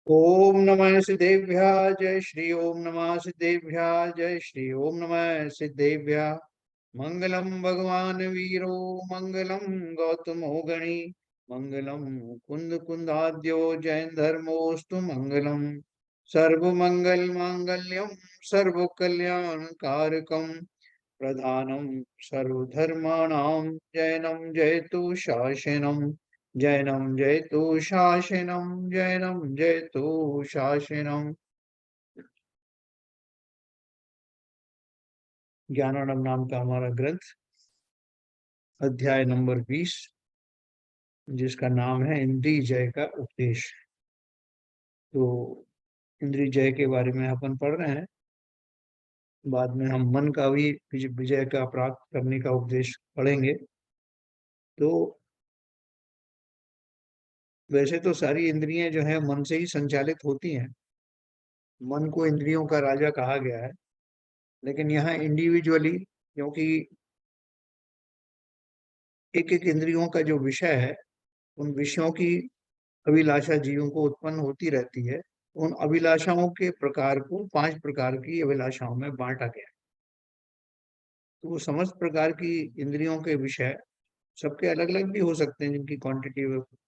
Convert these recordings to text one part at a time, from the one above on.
ओम नमः सिद्धेभ्यः जय श्री ओम नमः सिद्धेभ्यः जय श्री ओम नमः सिद्धेभ्यः। मंगलम भगवान वीरो मंगलम गौतमो गणी मंगलम कुंद कुंदाद्यो जैन धर्मोस्तु मंगलम सर्वमंगल मांगल्यम सर्व कल्याण कारकम प्रधानम सर्वधर्माणां जैनम जयतु शासनम जैनम जयतु शासनम जैनम जयतु शासनम। ज्ञानानंद नाम का हमारा ग्रंथ, अध्याय नंबर 20, जिसका नाम है इंद्रिय जय का उपदेश। तो इंद्रिय जय के बारे में अपन पढ़ रहे हैं। बाद में हम मन का भी विजय का प्राप्त करने का उपदेश पढ़ेंगे। तो वैसे तो सारी इंद्रियां जो है मन से ही संचालित होती हैं। मन को इंद्रियों का राजा कहा गया है। लेकिन यहाँ इंडिविजुअली, क्योंकि एक एक इंद्रियों का जो विषय है, उन विषयों की अभिलाषा जीवों को उत्पन्न होती रहती है। उन अभिलाषाओं के प्रकार को 5 प्रकार की अभिलाषाओं में बांटा गया है। तो वो समस्त प्रकार की इंद्रियों के विषय सबके अलग अलग भी हो सकते हैं, जिनकी क्वांटिटी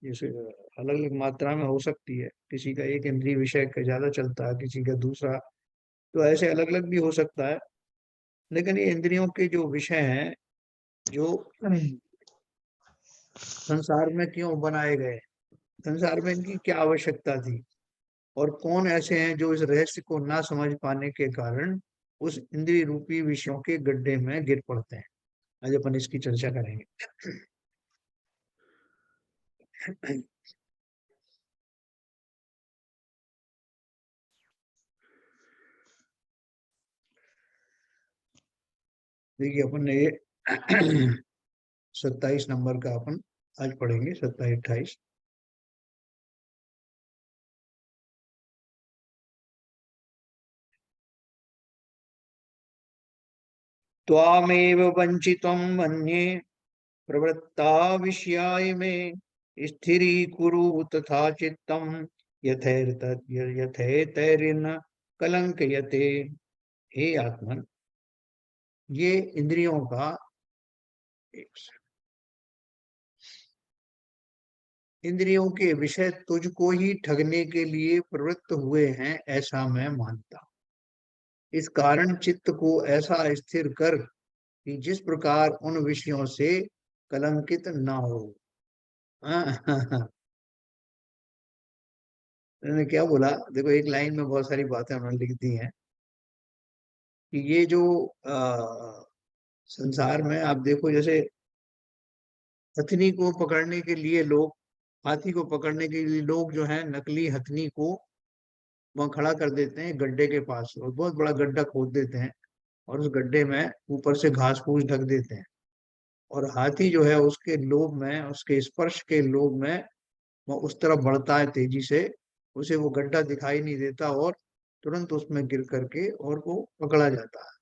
जैसे अलग अलग मात्रा में हो सकती है। किसी का एक इंद्रिय विषय का ज्यादा चलता है, किसी का दूसरा, तो ऐसे अलग अलग भी हो सकता है। लेकिन ये इंद्रियों के जो विषय हैं, जो संसार में क्यों बनाए गए, संसार में इनकी क्या आवश्यकता थी, और कौन ऐसे हैं जो इस रहस्य को ना समझ पाने के कारण उस इंद्रिय रूपी विषयों के गड्ढे में गिर पड़ते हैं। आज अपन इसकी चर्चा करेंगे। देखिए, अपन ने ये 27 नंबर का अपन आज पढ़ेंगे, 27-28। त्वामेव वंचितं मन्ये प्रवृत्ता विषयाय मे स्थिरीकुरु तथा चित्तं यथेतैर्न कलंकयते। हे आत्मन, ये इंद्रियों का, इंद्रियों के विषय तुझको ही ठगने के लिए प्रवृत्त हुए हैं, ऐसा मैं मानता हूं। इस कारण चित्त को ऐसा स्थिर कर कि जिस प्रकार उन विषयों से कलंकित ना हो। उन्होंने क्या बोला, देखो, एक लाइन में बहुत सारी बातें उन्होंने लिख दी हैं कि ये जो संसार में आप देखो, जैसे हथनी को पकड़ने के लिए लोग, हाथी को पकड़ने के लिए लोग जो है नकली हथनी को वहां खड़ा कर देते हैं गड्ढे के पास, और बहुत बड़ा गड्ढा खोद देते हैं, और उस गड्ढे में ऊपर से घास फूस ढक देते हैं। और हाथी जो है उसके लोभ में, उसके स्पर्श के लोभ में वो उस तरफ बढ़ता है तेजी से। उसे वो गड्ढा दिखाई नहीं देता और तुरंत उसमें गिर करके और वो पकड़ा जाता है।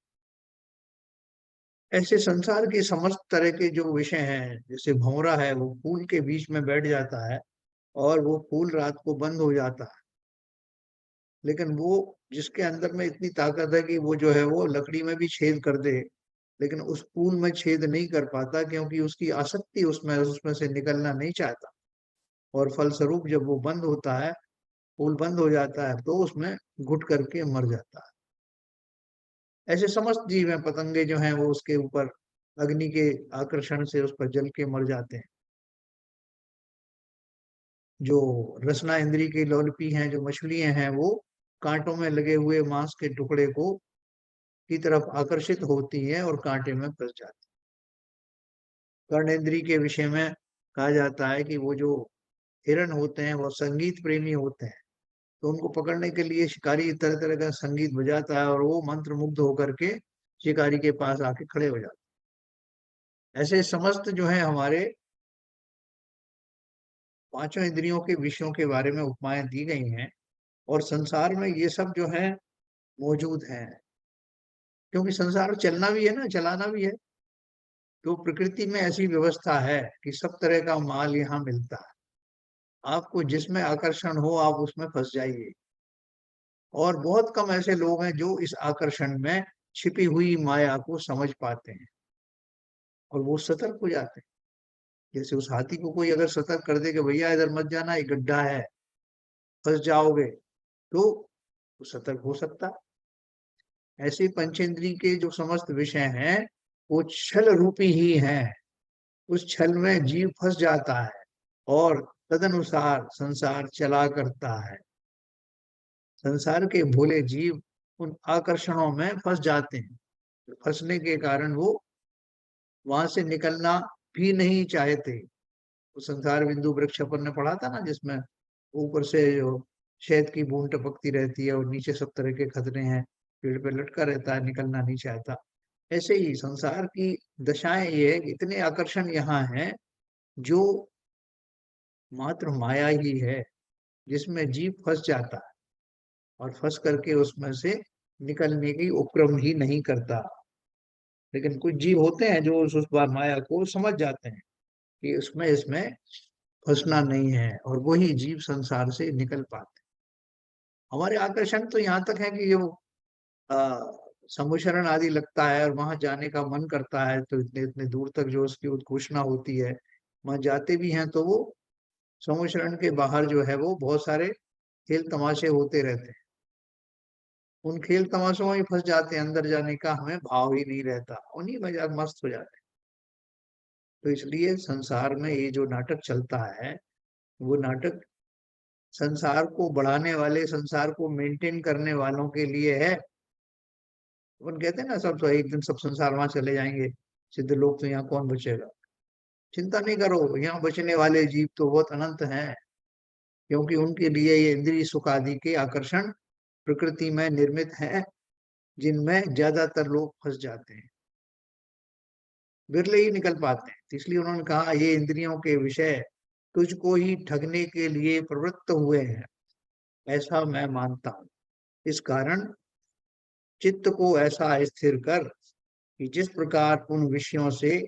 ऐसे संसार के समस्त तरह के जो विषय हैं, जैसे भंवरा है, वो फूल के बीच में बैठ जाता है और वो फूल रात को बंद हो जाता है। लेकिन वो, जिसके अंदर में इतनी ताकत है कि वो जो है वो लकड़ी में भी छेद कर दे, लेकिन उस फूल में छेद नहीं कर पाता, क्योंकि उसकी आसक्ति उसमें उसमें से निकलना नहीं चाहता। और फलस्वरूप जब वो बंद होता है, फूल बंद हो जाता है, तो उसमें घुट करके मर जाता है। ऐसे समस्त जीव हैं, पतंगे जो हैं वो उसके ऊपर अग्नि के आकर्षण से उस पर जल के मर जाते हैं। जो रसना इंद्री की लोलपी हैं, जो मछलियां हैं, वो कांटों में लगे हुए मांस के टुकड़े को की तरफ आकर्षित होती हैं और कांटे में फंस जाती। कर्णेंद्री के विषय में कहा जाता है कि वो जो हिरण होते हैं वो संगीत प्रेमी होते हैं। तो उनको पकड़ने के लिए शिकारी तरह तरह का संगीत बजाता है और वो मंत्र मुग्ध होकर के शिकारी के पास आके खड़े हो जाते हैं। ऐसे समस्त जो है हमारे पांचों इंद्रियों के विषयों के बारे में उपमाएं दी गई हैं। और संसार में ये सब जो है मौजूद हैं, क्योंकि संसार चलना भी है ना, चलाना भी है। तो प्रकृति में ऐसी व्यवस्था है कि सब तरह का माल यहाँ मिलता है। आपको जिसमें आकर्षण हो आप उसमें फंस जाइए। और बहुत कम ऐसे लोग हैं जो इस आकर्षण में छिपी हुई माया को समझ पाते हैं और वो सतर्क हो जाते हैं। जैसे उस हाथी को कोई अगर सतर्क कर दे कि भैया इधर मत जाना, ये गड्ढा है, फंस जाओगे, तो वो सतर्क हो सकता। ऐसे पंचेंद्रिय के जो समस्त विषय हैं वो छल रूपी ही हैं। उस छल में जीव फंस जाता है और तदनुसार संसार चला करता है। संसार के भोले जीव उन आकर्षणों में फंस जाते हैं। फंसने के कारण वो वहां से निकलना भी नहीं चाहते। वो संसार बिंदु वृक्ष अपन ने पढ़ा था ना, जिसमें ऊपर से जो शहद की बूंद टपकती रहती है और नीचे सब तरह के खतरे हैं, पेड़ पे लटका रहता है, निकलना नहीं चाहता। ऐसे ही संसार की दशाएं ये है कि इतने आकर्षण यहाँ हैं जो मात्र माया ही है, जिसमें जीव फंस जाता है और फंस करके उसमें से निकलने की उपक्रम ही नहीं करता। लेकिन कुछ जीव होते हैं जो उस बार माया को समझ जाते हैं कि उसमें इसमें फंसना नहीं है और वही जीव संसार से निकल पाते। हमारे आकर्षण तो यहाँ तक है कि जो समुशरण आदि लगता है और वहां जाने का मन करता है, तो इतने इतने दूर तक जो उसकी उद्घोषणा होती है, वहां जाते भी हैं तो वो समुशरण के बाहर जो है वो बहुत सारे खेल तमाशे होते रहते हैं। उन खेल तमाशों में फंस जाते हैं, अंदर जाने का हमें भाव ही नहीं रहता, उन्हीं में जा मस्त हो जाते हैं। तो इसलिए संसार में ये जो नाटक चलता है, वो नाटक संसार को बढ़ाने वाले, संसार को मेंटेन करने वालों के लिए है। अपन कहते हैं ना, सब तो एक दिन सब संसार वहां चले जाएंगे, सिद्ध लोग, तो यहाँ कौन बचेगा। चिंता नहीं करो, यहाँ बचने वाले जीव तो बहुत अनंत हैं, क्योंकि उनके लिए ये इंद्रिय सुख आदि के आकर्षण प्रकृति में निर्मित हैं, जिनमें ज्यादातर लोग फंस जाते हैं, बिरले ही निकल पाते हैं। तो इसलिए उन्होंने कहा ये इंद्रियों के विषय तुझको ही ठगने के लिए प्रवृत्त हुए हैं, ऐसा मैं मानता हूं। इस कारण चित्त को ऐसा स्थिर कर कि जिस प्रकार उन विषयों से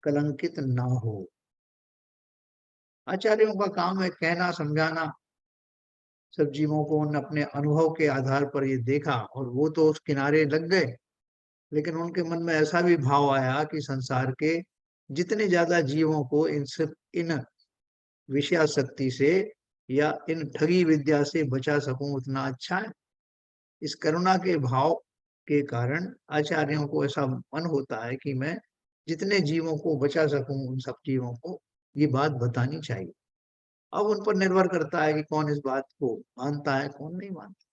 कलंकित ना हो। आचार्यों का काम है कहना, समझाना। सब जीवों को उन अपने अनुभव के आधार पर ये देखा और वो तो उस किनारे लग गए, लेकिन उनके मन में ऐसा भी भाव आया कि संसार के जितने ज्यादा जीवों को इन विषयासक्ति से या इन ठगी विद्या से बचा सकूं उतना अच्छा है। इस करुणा के भाव के कारण आचार्यों को ऐसा मन होता है कि मैं जितने जीवों को बचा सकूं उन सब जीवों को ये बात बतानी चाहिए। अब उन पर निर्भर करता है कि कौन इस बात को मानता है, कौन नहीं मानता।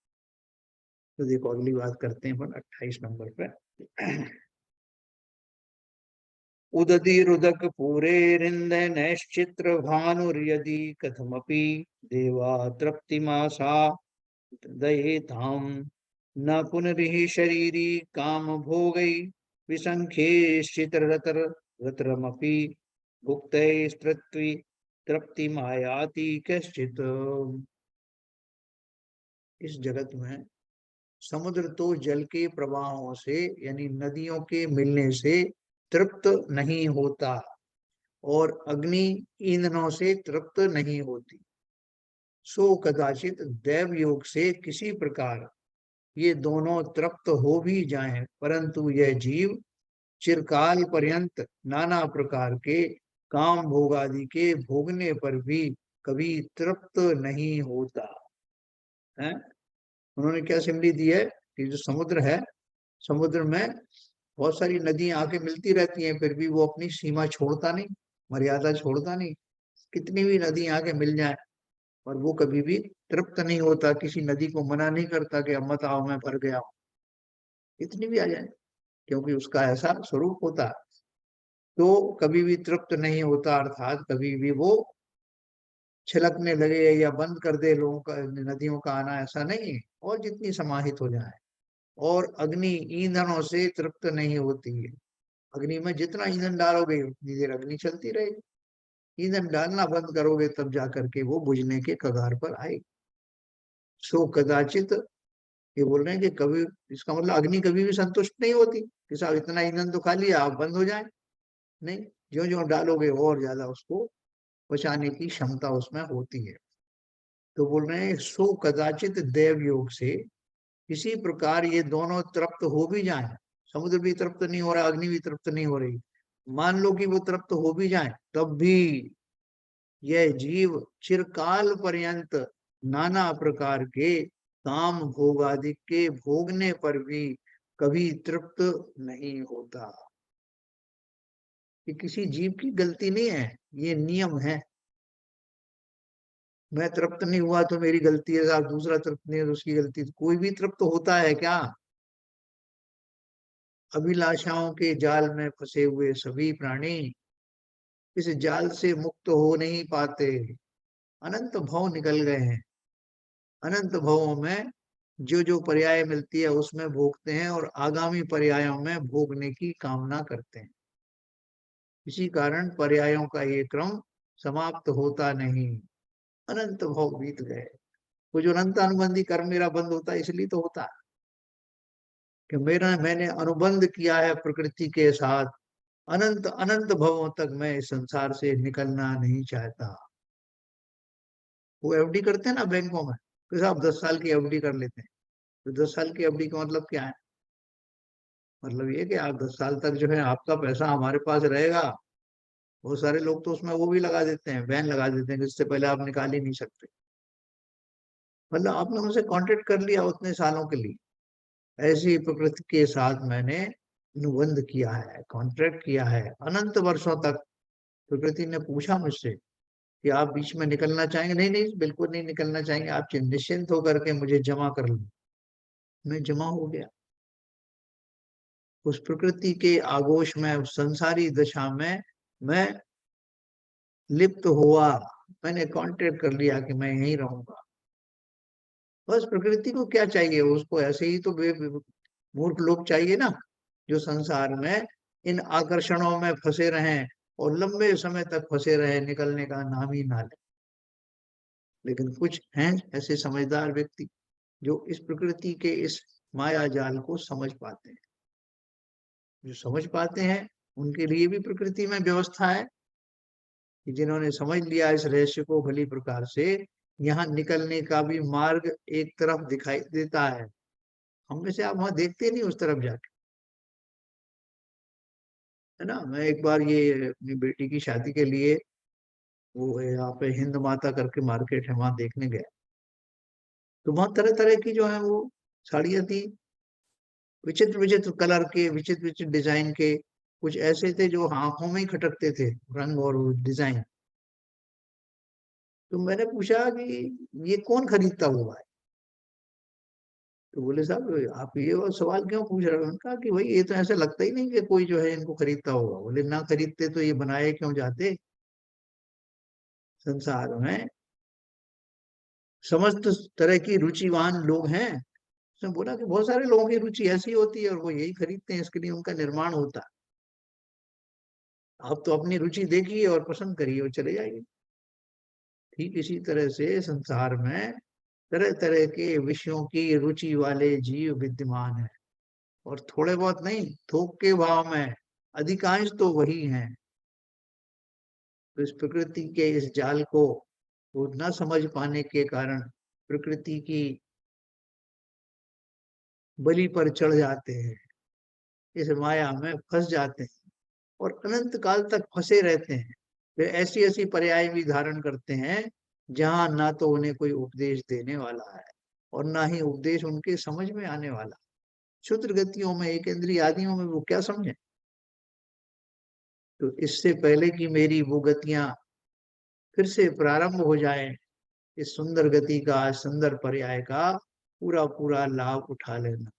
तो देखो अगली बात करते हैं अपन 28 नंबर पे। उदतिरुदक पूरे रिंद नैश्चित्र भानुर्यदि कथमपि देवा तृप्तिमासा दयेताम न पुनरिहि शरीरी काम भोगै विसंख्येश्चित रतर रतरमपि भुक्तैस्तृप्ति तृप्तिमायाति कश्चित्। इस जगत में समुद्र तो जल के प्रवाहों से यानी नदियों के मिलने से तृप्त नहीं होता और अग्नि ईंधनों से तृप्त नहीं होती। सो कदाचित दैव योग से किसी प्रकार ये दोनों तृप्त हो भी जाएं, परंतु यह जीव चिरकाल पर्यंत नाना प्रकार के काम भोगादि के भोगने पर भी कभी तृप्त नहीं होता है। उन्होंने क्या सिमरी दी है कि जो समुद्र है, समुद्र में बहुत सारी नदियां आके मिलती रहती हैं, फिर भी वो अपनी सीमा छोड़ता नहीं, मर्यादा छोड़ता नहीं। कितनी भी नदी आके मिल जाए और वो कभी भी तृप्त नहीं होता, किसी नदी को मना नहीं करता कि अब मत आओ मैं भर गया हूं। कितनी भी आ जाए, क्योंकि उसका ऐसा स्वरूप होता है। तो कभी भी तृप्त नहीं होता, अर्थात कभी भी वो छिलकने लगे या बंद कर दे लोगों का, नदियों का आना, ऐसा नहीं है। और जितनी समाहित हो जाए। और अग्नि ईंधनों से तृप्त नहीं होती है। अग्नि में जितना ईंधन डालोगे उतनी देर अग्नि चलती रहेगी, ईंधन डालना बंद करोगे तब जाकर के वो बुझने के कगार पर आएगी। सो कदाचित, ये बोल रहे हैं कि कभी, इसका मतलब अग्नि कभी भी संतुष्ट नहीं होती कि साहब इतना ईंधन तो खा लिया अब बंद हो जाए। नहीं, जो जो डालोगे और ज्यादा उसको बचाने की क्षमता उसमें होती है। तो बोल रहे हैं सो कदाचित देव योग से इसी प्रकार ये दोनों तृप्त हो भी जाए, समुद्र भी तृप्त नहीं हो रहा, अग्नि भी तृप्त नहीं हो रही, मान लो कि वो तृप्त हो भी जाए, तब भी यह जीव चिरकाल पर्यंत नाना प्रकार के काम भोग आदि के भोगने पर भी कभी तृप्त नहीं होता। ये किसी जीव की गलती नहीं है, ये नियम है। मैं तृप्त नहीं हुआ तो मेरी गलती है साहब, दूसरा तृप्त नहीं है तो उसकी गलती। कोई भी तृप्त होता है क्या? अभिलाषाओं के जाल में फंसे हुए सभी प्राणी इस जाल से मुक्त हो नहीं पाते। अनंत भव निकल गए हैं, अनंत भवों में जो जो पर्याय मिलती है उसमें भोगते हैं और आगामी पर्यायों में भोगने की कामना करते हैं। इसी कारण पर्यायों का ये क्रम समाप्त होता नहीं, अनंत भव बीत गए। वो जो अनंत अनुबंधी कर्म मेरा बंद होता है इसलिए तो होता है कि मैंने अनुबंध किया है प्रकृति के साथ। अनंत अनंत भवों तक मैं इस संसार से निकलना नहीं चाहता। वो एफडी करते हैं ना बैंकों में, तो साहब 10 साल की एफडी कर लेते हैं। तो 10 साल की एफडी का मतलब क्या है? मतलब ये कि आप 10 साल तक जो है आपका पैसा हमारे पास रहेगा। बहुत सारे लोग तो उसमें वो भी लगा देते हैं, बैन लगा देते हैं कि इससे पहले आप निकाल ही नहीं सकते। मतलब आपने उनसे कॉन्ट्रैक्ट कर लिया उतने सालों के लिए। ऐसे ही प्रकृति के साथ मैंने अनुबंध किया है, कॉन्ट्रैक्ट किया है अनंत वर्षों तक। प्रकृति ने पूछा मुझसे कि आप बीच में निकलना चाहेंगे? नहीं नहीं, बिल्कुल नहीं निकलना चाहेंगे, आप निश्चिंत होकर के मुझे जमा कर लो। मैं जमा हो गया उस प्रकृति के आगोश में, उस संसारी दशा में मैं लिप्त हुआ। मैंने कॉन्ट्रैक्ट कर लिया कि मैं यहीं रहूंगा। बस प्रकृति को क्या चाहिए? उसको ऐसे ही तो मूर्ख लोग चाहिए ना, जो संसार में इन आकर्षणों में फंसे रहें और लंबे समय तक फंसे रहे, निकलने का नाम ही ना ले। लेकिन कुछ हैं ऐसे समझदार व्यक्ति जो इस प्रकृति के इस माया जाल को समझ पाते हैं। जो समझ पाते हैं उनके लिए भी प्रकृति में व्यवस्था है कि जिन्होंने समझ लिया इस रहस्य को भली प्रकार से, यहाँ निकलने का भी मार्ग एक तरफ दिखाई देता है। हम में से आप वहां देखते नहीं उस तरफ जाके, है ना। मैं एक बार ये अपनी बेटी की शादी के लिए वो यहाँ पे हिंद माता करके मार्केट है, वहां देखने गया। तो वहां तरह तरह की जो है वो साड़ियां थी, विचित्र विचित्र कलर के, विचित्र विचित्र डिजाइन के। कुछ ऐसे थे जो आंखों में ही खटकते थे, रंग और डिजाइन। तो मैंने पूछा कि ये कौन खरीदता हुआ है? तो बोले साहब आप ये वो सवाल क्यों पूछ रहे हो? उन्होंने कहा कि भाई ये तो ऐसा लगता ही नहीं कि कोई जो है इनको खरीदता होगा। बोले ना खरीदते तो ये बनाए क्यों जाते? संसार में समस्त तरह की रुचिवान लोग हैं। उसने बोला कि बहुत सारे लोगों की रुचि ऐसी होती है और वो यही खरीदते हैं, इसके लिए उनका निर्माण होता है। आप तो अपनी रुचि देखिए और पसंद करिए और चले जाइए। ठीक इसी तरह से संसार में तरह तरह के विषयों की रुचि वाले जीव विद्यमान है, और थोड़े बहुत नहीं, थोक के भाव में अधिकांश तो वही हैं। तो इस प्रकृति के इस जाल को वो न समझ पाने के कारण प्रकृति की बलि पर चढ़ जाते हैं, इस माया में फंस जाते हैं और अनंत काल तक फंसे रहते हैं। वे ऐसी ऐसी पर्याय भी धारण करते हैं जहां ना तो उन्हें कोई उपदेश देने वाला है और ना ही उपदेश उनके समझ में आने वाला। क्षुद्र गतियों में, एक इंद्रिय आदियों में वो क्या समझे? तो इससे पहले कि मेरी वो गतियां फिर से प्रारंभ हो जाए, इस सुंदर गति का, सुंदर पर्याय का पूरा पूरा लाभ उठा लेना।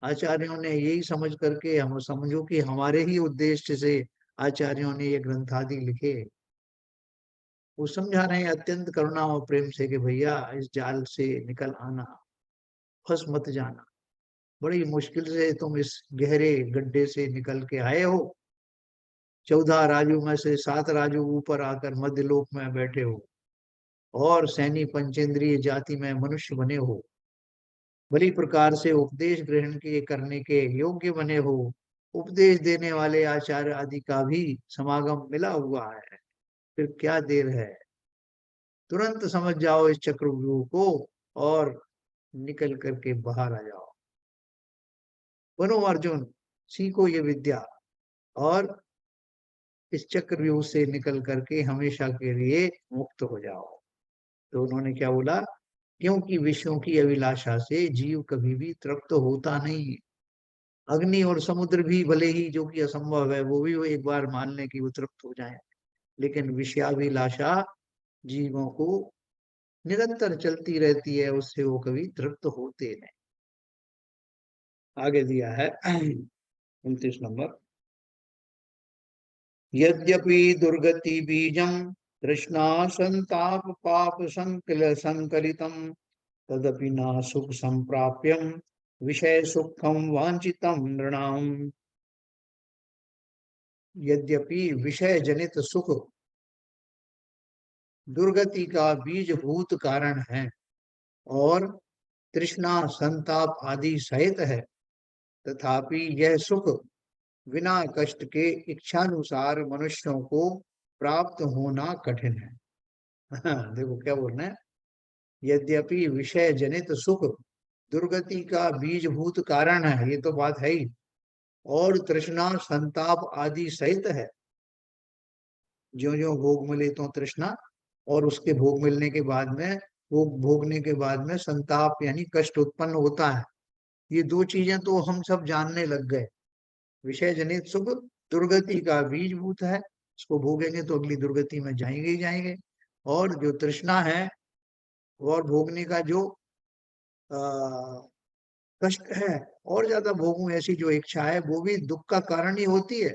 आचार्यों ने यही समझ करके, हम समझो कि हमारे ही उद्देश्य से आचार्यों ने ये ग्रंथादि लिखे। वो समझा रहे हैं अत्यंत करुणा और प्रेम से कि भैया इस जाल से निकल आना, फंस मत जाना। बड़ी मुश्किल से तुम इस गहरे गड्ढे से निकल के आए हो। 14 राजू में से 7 राजू ऊपर आकर मध्यलोक में बैठे हो और सैनी पंचेंद्रिय जाति में मनुष्य बने हो। भली प्रकार से उपदेश ग्रहण के करने के योग्य बने हो। उपदेश देने वाले आचार्य आदि का भी समागम मिला हुआ है। फिर क्या देर है? तुरंत समझ जाओ इस चक्रव्यूह को और निकल करके बाहर आ जाओ। बनो अर्जुन, सीखो ये विद्या और इस चक्रव्यूह से निकल करके हमेशा के लिए मुक्त हो जाओ। तो उन्होंने क्या बोला, क्योंकि विषयों की अभिलाषा से जीव कभी भी तृप्त होता नहीं है। अग्नि और समुद्र भी भले ही, जो कि असंभव है, वो भी वो एक बार मान लें कि वो तृप्त हो जाए, लेकिन विषयाभिलाषा जीवों को निरंतर चलती रहती है, उससे वो कभी तृप्त होते नहीं। आगे दिया है 29 नंबर। यद्यपि दुर्गति बीजम तृष्णा संताप पाप संकलितम तदपि न सुख संप्राप्यम विषय सुखम वांछितम नृणाम। यद्यपि विषय जनित सुख दुर्गति का बीजभूत कारण है और तृष्णा संताप आदि सहित है, तथापि यह सुख बिना कष्ट के इच्छानुसार मनुष्यों को प्राप्त होना कठिन है। देखो क्या बोल रहे हैं, यद्यपि विषय जनित सुख दुर्गति का बीजभूत कारण है, ये तो बात है ही, और तृष्णा संताप आदि सहित है। ज्यो ज्यो भोग मिले तो तृष्णा, और उसके भोग मिलने के बाद में, वो भोगने के बाद में संताप यानी कष्ट उत्पन्न होता है। ये दो चीजें तो हम सब जानने लग गए। विषय जनित सुख दुर्गति का बीजभूत है, इसको भोगेंगे तो अगली दुर्गति में जाएंगे ही जाएंगे। और जो तृष्णा है और भोगने का जो कष्ट है, और ज्यादा भोगूं ऐसी जो इच्छा है, वो भी दुख का कारण ही होती है,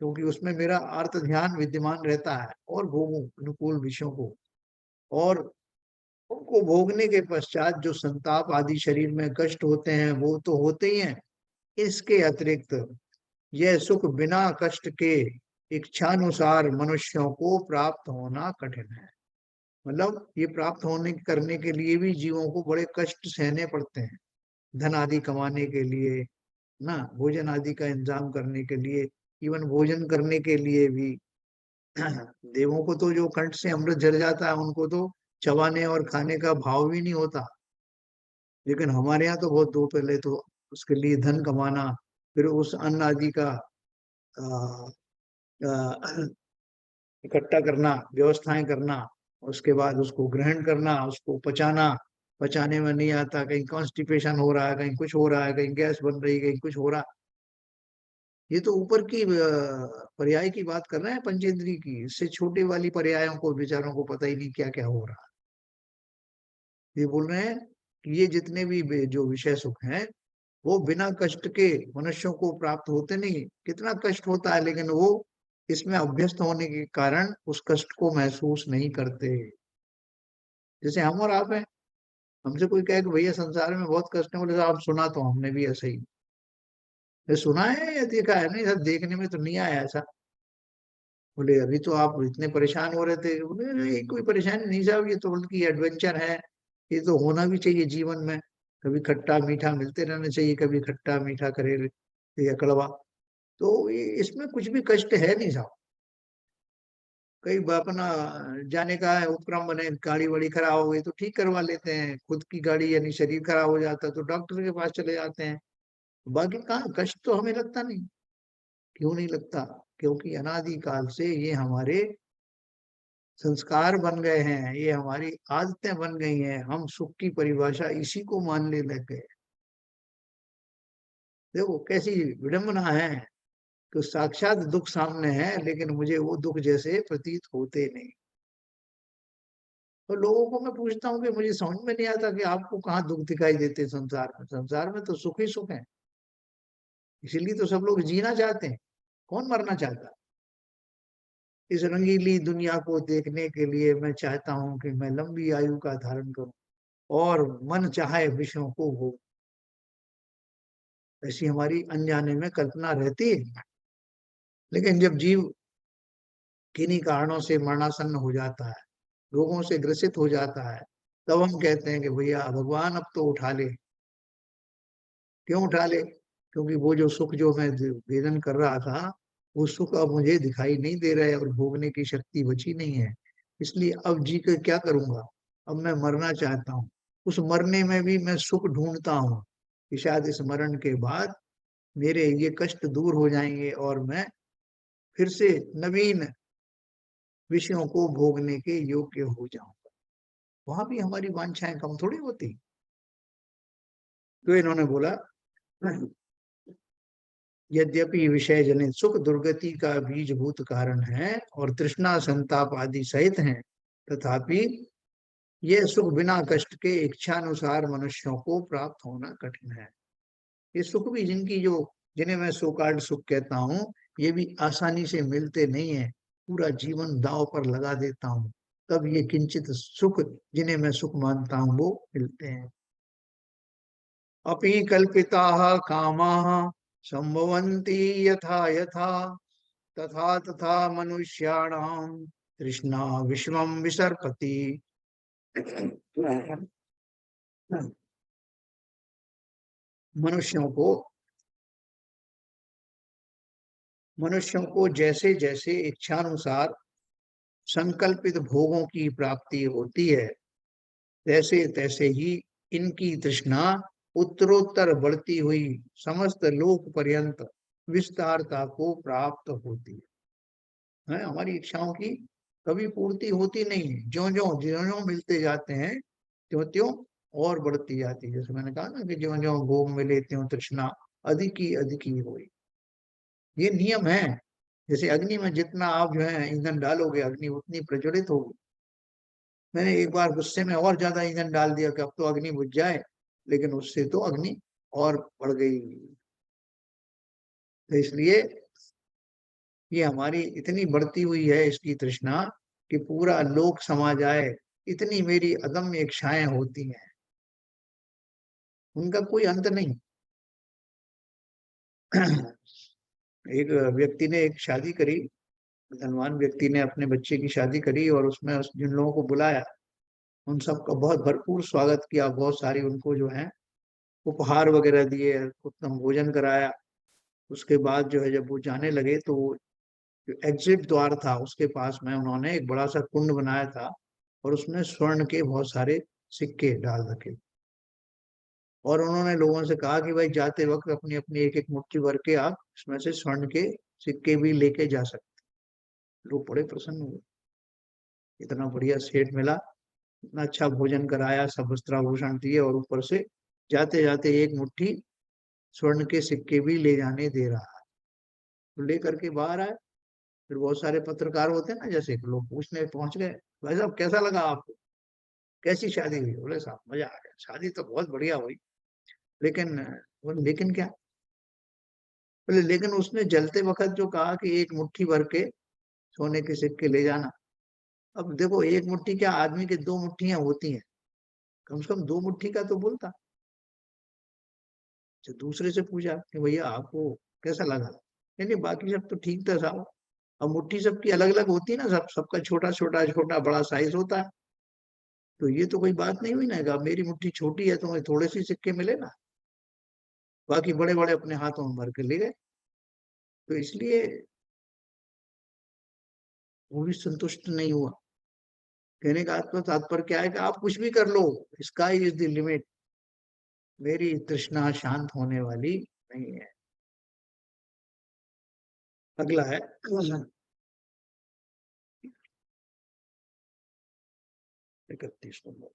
क्योंकि उसमें मेरा अर्थ ध्यान विद्यमान रहता है। और भोगूं अनुकूल विषयों को, और उनको भोगने के पश्चात जो संताप आदि शरीर में कष्ट होते हैं वो तो होते ही हैं। इसके अतिरिक्त यह सुख बिना कष्ट के इच्छानुसार मनुष्यों को प्राप्त होना कठिन है। मतलब ये प्राप्त होने करने के लिए भी जीवों को बड़े कष्ट सहने पड़ते हैं। धन आदि कमाने के लिए ना, भोजन आदि का इंतजाम करने के लिए, इवन भोजन करने के लिए भी देवों को तो जो कंठ से अमृत झर जाता है, उनको तो चबाने और खाने का भाव भी नहीं होता। लेकिन हमारे यहाँ तो बहुत दो, पहले तो उसके लिए धन कमाना, फिर उस अन्न आदि का आ, आ, इकट्ठा करना, व्यवस्थाएं करना, उसके बाद उसको ग्रहण करना, उसको पचाना, पचाने में नहीं आता, कहीं कॉन्स्टिपेशन हो रहा है, कहीं कुछ हो रहा है, कहीं गैस बन रही है, कहीं कुछ हो रहा है। ये तो ऊपर की पर्याय की बात कर रहे हैं, पंचेंद्री की। इससे छोटे वाली पर्यायों को बेचारों को पता ही नहीं क्या क्या हो रहा है। ये बोल रहे हैं कि ये जितने भी जो विषय सुख हैं, वो बिना कष्ट के मनुष्यों को प्राप्त होते नहीं। कितना कष्ट होता है, लेकिन वो इसमें अभ्यस्त होने के कारण उस कष्ट को महसूस नहीं करते। जैसे हम और आप हैं, हमसे कोई कहे कि भैया संसार में बहुत कष्ट है, बोले आप सुना, तो हमने भी ऐसे ही, ये सुना है या देखा है? नहीं, सब देखने में तो नहीं आया ऐसा। बोले अभी तो आप इतने परेशान हो रहे थे। बोले "नहीं, कोई परेशानी नहीं साहब, ये तो उनकी एडवेंचर है, ये तो होना भी चाहिए जीवन में। कभी खट्टा मीठा मिलते रहना चाहिए, कभी खट्टा मीठा करे या कड़वा। तो ये इसमें कुछ भी कष्ट है नहीं साहब। कई अपना जाने का है उपक्रम बने, गाड़ी वाड़ी खराब हो गई तो ठीक करवा लेते हैं, खुद की गाड़ी यानी शरीर खराब हो जाता है तो डॉक्टर के पास चले जाते हैं। बाकी कहाँ कष्ट तो हमें लगता नहीं। क्यों नहीं लगता? क्योंकि अनादि काल से ये हमारे संस्कार बन गए हैं, ये हमारी आदतें बन गई हैं, हम सुख की परिभाषा इसी को मानने लग गए। देखो कैसी विडंबना है कि साक्षात दुख सामने है, लेकिन मुझे वो दुख जैसे प्रतीत होते नहीं। तो लोगों को मैं पूछता हूँ कि मुझे समझ में नहीं आता कि आपको कहाँ दुख दिखाई देते संसार में। संसार में तो सुख ही सुख है, इसीलिए तो सब लोग जीना चाहते हैं। कौन मरना चाहता है? इस रंगीली दुनिया को देखने के लिए मैं चाहता हूँ कि मैं लंबी आयु का धारण करूं और मन चाहे विषयों को हो। ऐसी हमारी अनजाने में कल्पना रहती है। लेकिन जब जीव किन्हीं कारणों से मरणासन्न हो जाता है, रोगों से ग्रसित हो जाता है, तब हम कहते हैं कि भैया भगवान अब तो उठा ले। क्यों उठा ले? क्योंकि वो जो सुख जो मैं वेदन कर रहा था, वो सुख अब मुझे दिखाई नहीं दे रहा है और भोगने की शक्ति बची नहीं है। इसलिए अब जी के क्या करूंगा, अब मैं मरना चाहता हूँ। उस मरने में भी मैं सुख ढूंढता हूँ कि शायद इस मरण के बाद मेरे ये कष्ट दूर हो जाएंगे और मैं फिर से नवीन विषयों को भोगने के योग्य हो जाऊंगा। वहां भी हमारी वांछाएं कम थोड़ी होती। तो इन्होंने बोला, यद्यपि विषय जनित सुख दुर्गति का बीजभूत कारण है और तृष्णा संताप आदि सहित हैं, तथापि यह सुख बिना कष्ट के इच्छानुसार मनुष्यों को प्राप्त होना कठिन है। ये सुख भी जिनकी जो जिन्हें मैं सोकाल्ड सुख कहता हूँ, ये भी आसानी से मिलते नहीं है। पूरा जीवन दांव पर लगा देता हूँ, तब ये किंचित सुख जिन्हें मैं सुख मानता हूँ वो मिलते हैं। अपि कल्पिताः कामाः संभवन्ति यथा यथा, तथा तथा मनुष्याणां तृष्णा विश्वं विसर्पति। मनुष्यों को मनुष्यों को जैसे जैसे इच्छानुसार संकल्पित भोगों की प्राप्ति होती है, तैसे तैसे ही इनकी तृष्णा उत्तरोत्तर बढ़ती हुई समस्त लोक पर्यंत विस्तारता को प्राप्त होती है। हमारी इच्छाओं की कभी पूर्ति होती नहीं है, ज्यो ज्यो मिलते जाते हैं त्यों त्यों और बढ़ती जाती है। जैसे मैंने कहा ना कि ज्यो ज्यो भोग मिले त्यों तृष्णा अधिक ही हुई। ये नियम है। जैसे अग्नि में जितना आप जो है ईंधन डालोगे, अग्नि उतनी प्रज्वलित होगी। मैंने एक बार गुस्से में और ज्यादा ईंधन डाल दिया कि अब तो अग्नि बुझ जाए, लेकिन उससे तो अग्नि और बढ़ गई। तो इसलिए ये हमारी इतनी बढ़ती हुई है इसकी तृष्णा कि पूरा लोक समा जाए, इतनी मेरी अदम्य इच्छाएं होती हैं, उनका कोई अंत नहीं। एक व्यक्ति ने एक शादी करी, धनवान व्यक्ति ने अपने बच्चे की शादी करी और उसमें जिन लोगों को बुलाया उन सबका बहुत भरपूर स्वागत किया, बहुत सारी उनको जो है उपहार वगैरह दिए, उत्तम भोजन कराया। उसके बाद जो है जब वो जाने लगे तो जो एग्जिट द्वार था उसके पास में उन्होंने एक बड़ा सा कुंड बनाया था और उसमें स्वर्ण के बहुत सारे सिक्के डाल रखे। और उन्होंने लोगों से कहा कि भाई जाते वक्त अपनी अपनी एक एक मुट्ठी भर के आप इसमें से स्वर्ण के सिक्के भी लेके जा सकते। लोग बड़े प्रसन्न हुए, इतना बढ़िया सेठ मिला, इतना अच्छा भोजन कराया, सब वस्त्राभूषण दिए और ऊपर से जाते जाते एक मुट्ठी स्वर्ण के सिक्के भी ले जाने दे रहा है। तो लेकर के बाहर आए। फिर बहुत सारे पत्रकार होते हैं ना, जैसे लोग पूछने पहुंच गए, भाई साहब कैसा लगा आपको, कैसी शादी हुई? बोले साहब मजा आ गया, शादी तो बहुत बढ़िया हुई, लेकिन बोले लेकिन क्या? बोले लेकिन उसने जलते वक्त जो कहा कि एक मुट्ठी भर के सोने के सिक्के ले जाना। अब देखो एक मुट्ठी क्या, आदमी की दो मुट्ठियां होती हैं, कम से कम दो मुट्ठी का तो बोलता। जो दूसरे से पूछा कि भैया आपको कैसा लगा, नहीं नहीं बाकी सब तो ठीक था साहब। अब मुट्ठी सबकी अलग अलग होती है ना, सबका छोटा छोटा छोटा बड़ा साइज होता है। तो ये तो कोई बात नहीं हुई ना, अब मेरी मुट्ठी छोटी है तो मुझे थोड़े से सिक्के मिले ना, बाकी बड़े बड़े अपने हाथों में भर के ले गए। तो इसलिए वो भी संतुष्ट नहीं हुआ। कहने का आत्मा तात्पर्य क्या है कि आप कुछ भी कर लो, स्काई इज द लिमिट, मेरी तृष्णा शांत होने वाली नहीं है। अगला है 31 नंबर।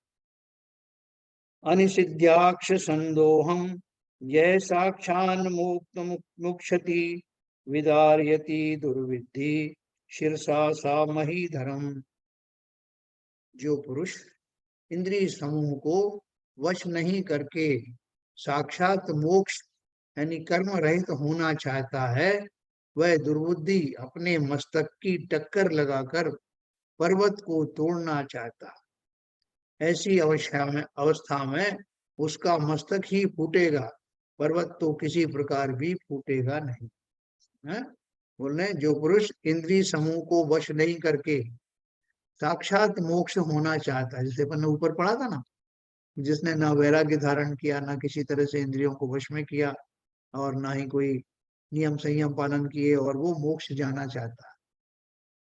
अनिषिध्याक्ष संदोहम यह साक्षान मुक्त मुक्षति विदार्यति दुर्विद्धि शीर्षा सा महीधरम। जो पुरुष इंद्रिय समूह को वश नहीं करके साक्षात मोक्ष यानी कर्म रहित होना चाहता है, वह दुर्बुद्धि अपने मस्तक की टक्कर लगाकर पर्वत को तोड़ना चाहता। ऐसी अवस्था में उसका मस्तक ही फूटेगा, पर्वत तो किसी प्रकार भी फूटेगा नहीं है। बोले जो पुरुष इंद्रिय समूह को वश नहीं करके साक्षात मोक्ष होना चाहता है, जैसे अपन ने ऊपर पढ़ा था ना, जिसने ना वैराग्य धारण किया, ना किसी तरह से इंद्रियों को वश में किया और ना ही कोई नियम संयम पालन किए, और वो मोक्ष जाना चाहता है।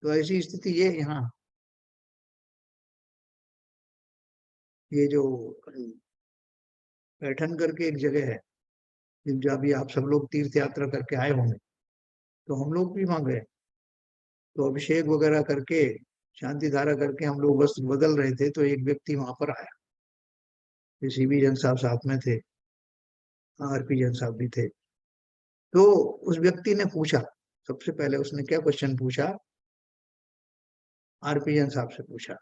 तो ऐसी स्थिति ये यहाँ ये जो पैठन करके एक जगह है, जहाँ भी आप सब लोग तीर्थ यात्रा करके आए होंगे, तो हम लोग भी वहां गए। तो अभिषेक वगैरह करके, शांति धारा करके हम लोग वस्त्र बदल रहे थे, तो एक व्यक्ति वहां पर आया। सीबी जन साहब साथ में थे, आरपी जन साहब भी थे। तो उस व्यक्ति ने पूछा, सबसे पहले उसने क्या क्वेश्चन पूछा, आरपी जन साहब से पूछा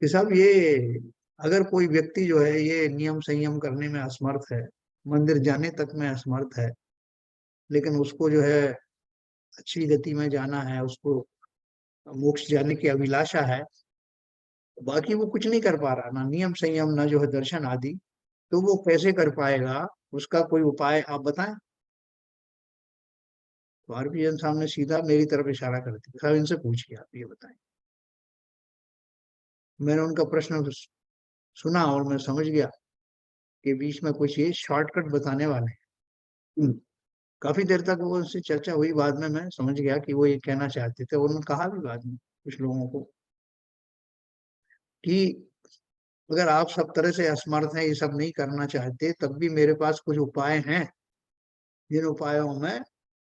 कि साहब ये, अगर कोई व्यक्ति जो है ये नियम संयम करने में असमर्थ है, मंदिर जाने तक में असमर्थ है, लेकिन उसको जो है अच्छी गति में जाना है, उसको मोक्ष जाने की अभिलाषा है, बाकी वो कुछ नहीं कर पा रहा, ना नियम संयम, ना जो है दर्शन आदि, तो वो कैसे कर पाएगा, उसका कोई उपाय आप बताएं। तो आरपी जन साहब ने सीधा मेरी तरफ इशारा कर दिया, साहब इनसे पूछिए, आप ये बताएं। मैंने उनका प्रश्न सुना और मैं समझ गया कि बीच में कुछ ये शॉर्टकट बताने वाले हैं। काफी देर तक वो उनसे चर्चा हुई, बाद में मैं समझ गया कि वो ये कहना चाहते थे, और उन्होंने कहा भी बाद में कुछ लोगों को कि अगर आप सब तरह से असमर्थ हैं, ये सब नहीं करना चाहते, तब भी मेरे पास कुछ उपाय हैं, जिन उपायों में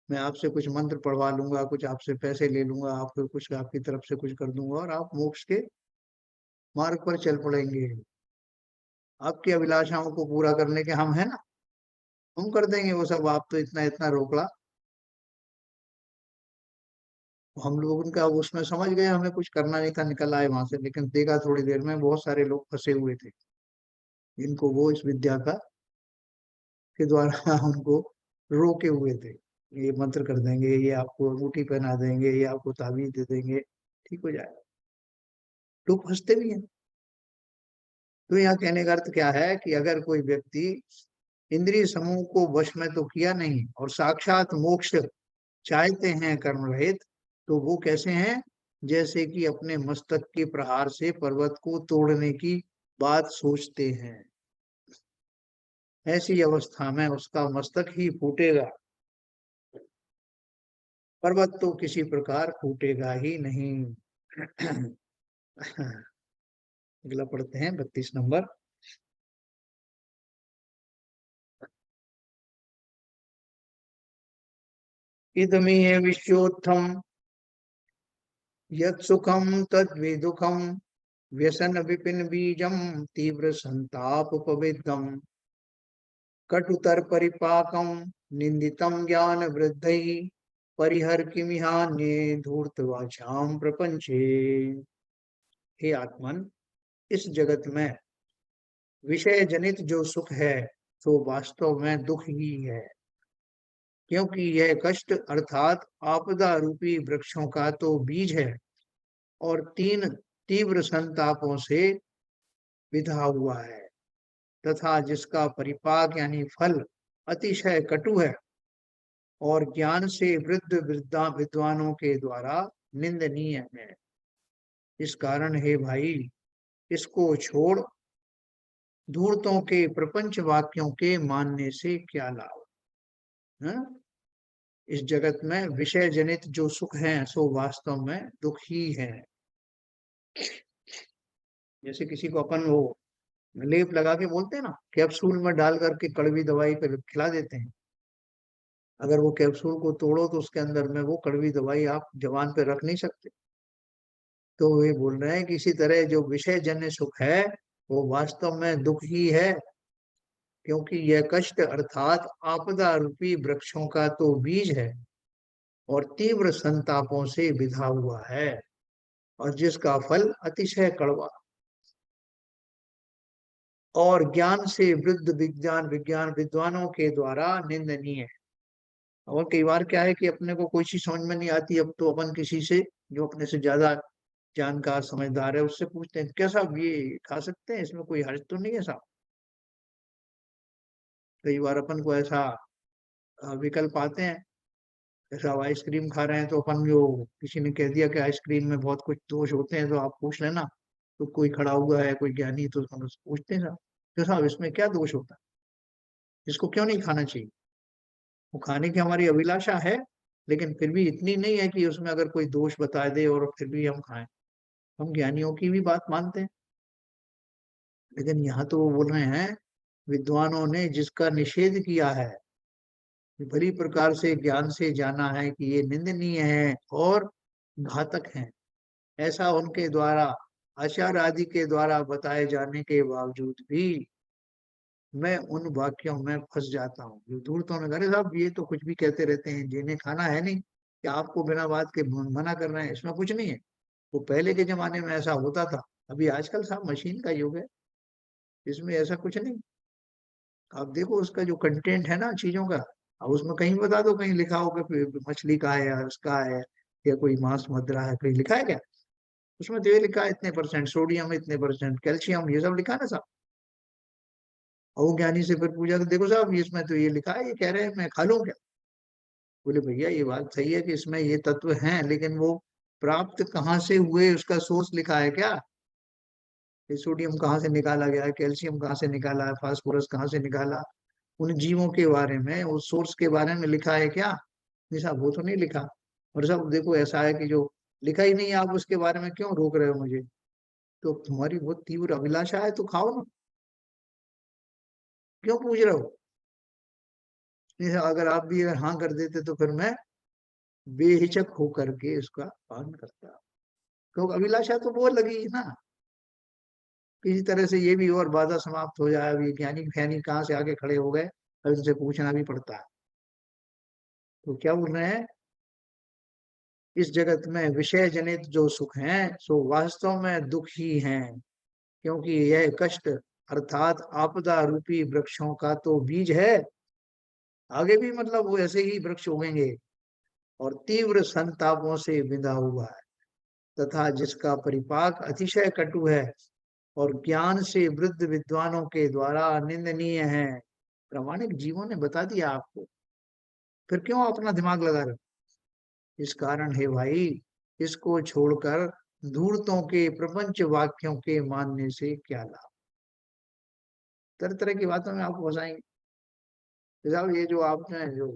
मैं आपसे कुछ मंत्र पढ़वा लूंगा, कुछ आपसे पैसे ले लूंगा, आपको कुछ आपकी तरफ से कुछ कर दूंगा, और आप मोक्ष के मार्ग पर चल पड़ेंगे। आपकी अभिलाषाओं को पूरा करने के हम हैं ना, हम कर देंगे वो सब, आप तो इतना इतना रोकड़ा। हम लोग उनका उसमें समझ गए, हमें कुछ करना नहीं था, निकल आए वहां से। लेकिन देखा थोड़ी देर में बहुत सारे लोग फंसे हुए थे, जिनको वो इस विद्या का के द्वारा उनको रोके हुए थे। ये मंत्र कर देंगे, ये आपको अंगूठी पहना देंगे, ये आपको ताबीज दे देंगे, ठीक हो जाएगा। तो फंसते भी हैं। तो यहाँ कहने का अर्थ क्या है कि अगर कोई व्यक्ति इंद्रिय समूह को वश में तो किया नहीं, और साक्षात मोक्ष चाहते हैं कर्म रहित, तो वो कैसे हैं, जैसे कि अपने मस्तक के प्रहार से पर्वत को तोड़ने की बात सोचते हैं। ऐसी अवस्था में उसका मस्तक ही फूटेगा, पर्वत तो किसी प्रकार फूटेगा ही नहीं। अगला पढ़ते हैं 32 नंबर। इदमी विश्वोत्थम यत् सुखम तद्विदुखम, व्यसन विपिन बीजम तीव्र संताप पवित्रम, कटुतर परिपाकम निंदितम ज्ञान वृद्धि, परिहर किमिहान्ये धूर्त वाचाम प्रपंचे। हे आत्मन, इस जगत में विषय जनित जो सुख है, तो वास्तव में दुख ही है, क्योंकि यह कष्ट अर्थात आपदा रूपी वृक्षों का तो बीज है, और तीन तीव्र संतापों से विधा हुआ है, तथा जिसका परिपाक यानी फल अतिशय कटु है, और ज्ञान से वृद्ध वृद्धा विद्वानों के द्वारा निंदनीय है। इस कारण हे भाई, इसको छोड़ धूर्तों के प्रपंच वाक्यों के मानने से क्या लाभ है। इस जगत में विषय जनित जो सुख है, सो वास्तव में दुख ही है। जैसे किसी को अपन वो लेप लगा के बोलते हैं ना, कैप्सूल में डाल करके कड़वी दवाई पे खिला देते हैं, अगर वो कैप्सूल को तोड़ो तो उसके अंदर में वो कड़वी दवाई आप जबान पे रख नहीं सकते। तो वे बोल रहे हैं कि इसी तरह जो विषय जन्य सुख है, वो वास्तव में दुख ही है, क्योंकि यह कष्ट अर्थात आपदा रूपी वृक्षों का तो बीज है, और तीव्र संतापों से विधा हुआ है, और जिसका फल अतिशय कड़वा, और ज्ञान से वृद्ध विज्ञान विज्ञान विद्वानों के द्वारा निंदनीय है। और कई बार क्या है कि अपने को कोई चीज समझ में नहीं आती, अब तो अपन किसी से जो अपने से ज्यादा जानकार समझदार है उससे पूछते हैं, क्या साहब ये खा सकते हैं, इसमें कोई हर्ज तो नहीं है साहब। कई बार अपन को ऐसा विकल्प आते हैं, जैसे आप आइसक्रीम खा रहे हैं, तो अपन जो किसी ने कह दिया कि आइसक्रीम में बहुत कुछ दोष होते हैं, तो आप पूछ लेना। तो कोई खड़ा हुआ है, कोई ज्ञानी, तो हम उससे पूछते हैं साहब, तो साहब इसमें क्या दोष होता है, इसको क्यों नहीं खाना चाहिए। वो खाने की हमारी अभिलाषा है, लेकिन फिर भी इतनी नहीं है कि उसमें अगर कोई दोष बता दे और फिर भी हम खाएं। हम ज्ञानियों की भी बात मानते हैं। लेकिन यहाँ तो वो बोल रहे हैं विद्वानों ने जिसका निषेध किया है, भली प्रकार से ज्ञान से जाना है कि ये निंदनीय है और घातक है, ऐसा उनके द्वारा आचार्य आदि के द्वारा बताए जाने के बावजूद भी मैं उन वाक्यों में फंस जाता हूँ। जो धूर्तों ने कहा साहब ये तो कुछ भी कहते रहते हैं, जिन्हें खाना है नहीं कि आपको बिना बात के मना कर रहे हैं, इसमें कुछ नहीं है। वो पहले के जमाने में ऐसा होता था, अभी आजकल साहब मशीन का युग है, इसमें ऐसा कुछ नहीं। आप देखो उसका जो कंटेंट है ना चीजों का, अब उसमें कहीं बता दो, कहीं लिखा हो कि मछली का है या उसका है या कोई मांस मदिरा है, कहीं लिखा है क्या? उसमें तो ये लिखा है इतने परसेंट सोडियम, इतने परसेंट कैल्शियम, ये सब लिखा है ना साहब। और वो ज्ञानी से फिर पूछा तो देखो साहब इसमें तो ये लिखा है, ये कह रहे हैं मैं खा लूं क्या? बोले भैया ये बात सही है कि इसमें ये तत्व हैं, लेकिन वो प्राप्त कहाँ से हुए उसका सोर्स लिखा है क्या? ये सोडियम कहाँ से निकाला गया है, कैल्शियम कहाँ से निकाला है, फास्फोरस कहाँ से निकाला, उन जीवों के बारे में, उस सोर्स के बारे में लिखा है क्या? नहीं साहब वो तो नहीं लिखा। और साहब देखो ऐसा है कि जो लिखा ही नहीं है, आप उसके बारे में क्यों रोक रहे हो मुझे? तो तुम्हारी बहुत तीव्र अभिलाषा है तो खाओ ना, क्यों पूछ रहे हो? नहीं, अगर आप भी अगर हाँ कर देते तो फिर मैं बेहिचक होकर के उसका पालन करता। क्योंकि अभिलाषा तो वो लगी ना, किसी तरह से ये भी और बाधा समाप्त हो जाए। अभी ज्ञानी फैनी कहाँ से आके खड़े हो गए, अब इनसे पूछना भी पड़ता है। तो क्या बोल रहे हैं, इस जगत में विषय जनित जो सुख हैं सो वास्तव में दुख ही हैं, क्योंकि यह कष्ट अर्थात आपदा रूपी वृक्षों का तो बीज है। आगे भी मतलब वो ऐसे ही वृक्ष उगेंगे और तीव्र संतापों से विंधा हुआ है, तथा जिसका परिपाक अतिशय कटु है और ज्ञान से वृद्ध विद्वानों के द्वारा निंदनीय है। प्रामाणिक जीवों ने बता दिया आपको, फिर क्यों अपना दिमाग लगा रहे? इस कारण है भाई, इसको छोड़कर धूर्तों के प्रपंच वाक्यों के मानने से क्या लाभ? तरह तरह की बातों में आपको फंसाएंगे। साहब ये जो आपने जो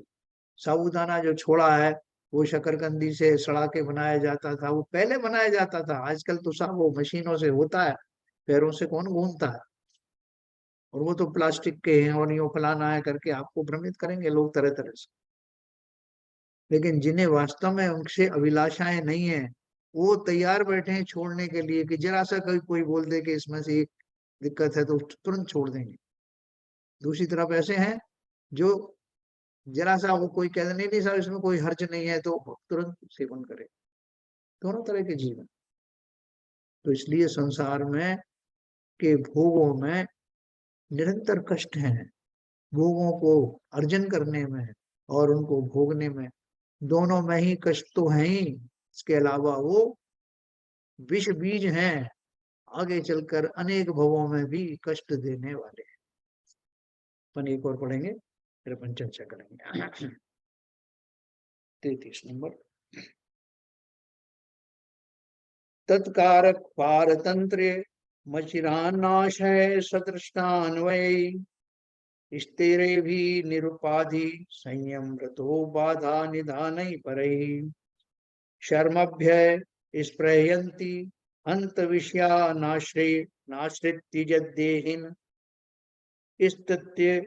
साबूदाना जो छोड़ा है, वो शकरकंदी से सड़ा के बनाया जाता था, वो पहले बनाया जाता था। आजकल तो साहब वो मशीनों से होता है, पैरों से कौन घूमता है। और वो तो प्लास्टिक के हैं और यो फलाना है करके आपको भ्रमित करेंगे लोग तरह तरह से। लेकिन जिन्हें वास्तव में उनसे अभिलाषाएं नहीं है, वो तैयार बैठे हैं छोड़ने के लिए कि जरा सा कोई बोल दे कि इसमें से एक दिक्कत है तो तुरंत छोड़ देंगे। दूसरी तरफ ऐसे हैं जो जरा सा वो कोई कह दे नहीं नहीं सर इसमें कोई हर्ज नहीं है तो तुरंत सेवन करे। दोनों तरह के जीवन। तो इसलिए संसार में के भोगों में निरंतर कष्ट हैं, भोगों को अर्जन करने में और उनको भोगने में, दोनों में ही कष्ट तो है ही। इसके अलावा वो विष बीज हैं, आगे चलकर अनेक भवों में भी कष्ट देने वाले हैं। अपन एक और पढ़ेंगे फिर अपन चर्चा करेंगे। 33 नंबर। तत्कारक पारतंत्र मचिरानाशय सदृष्टान्वय स्थिरे भी निरुपाधि संयम व्रतो बाधा निधान पर शर्मभ्य स्प्रयंती अंत विषया नाश्रित्य जद्देहिन स्तत्य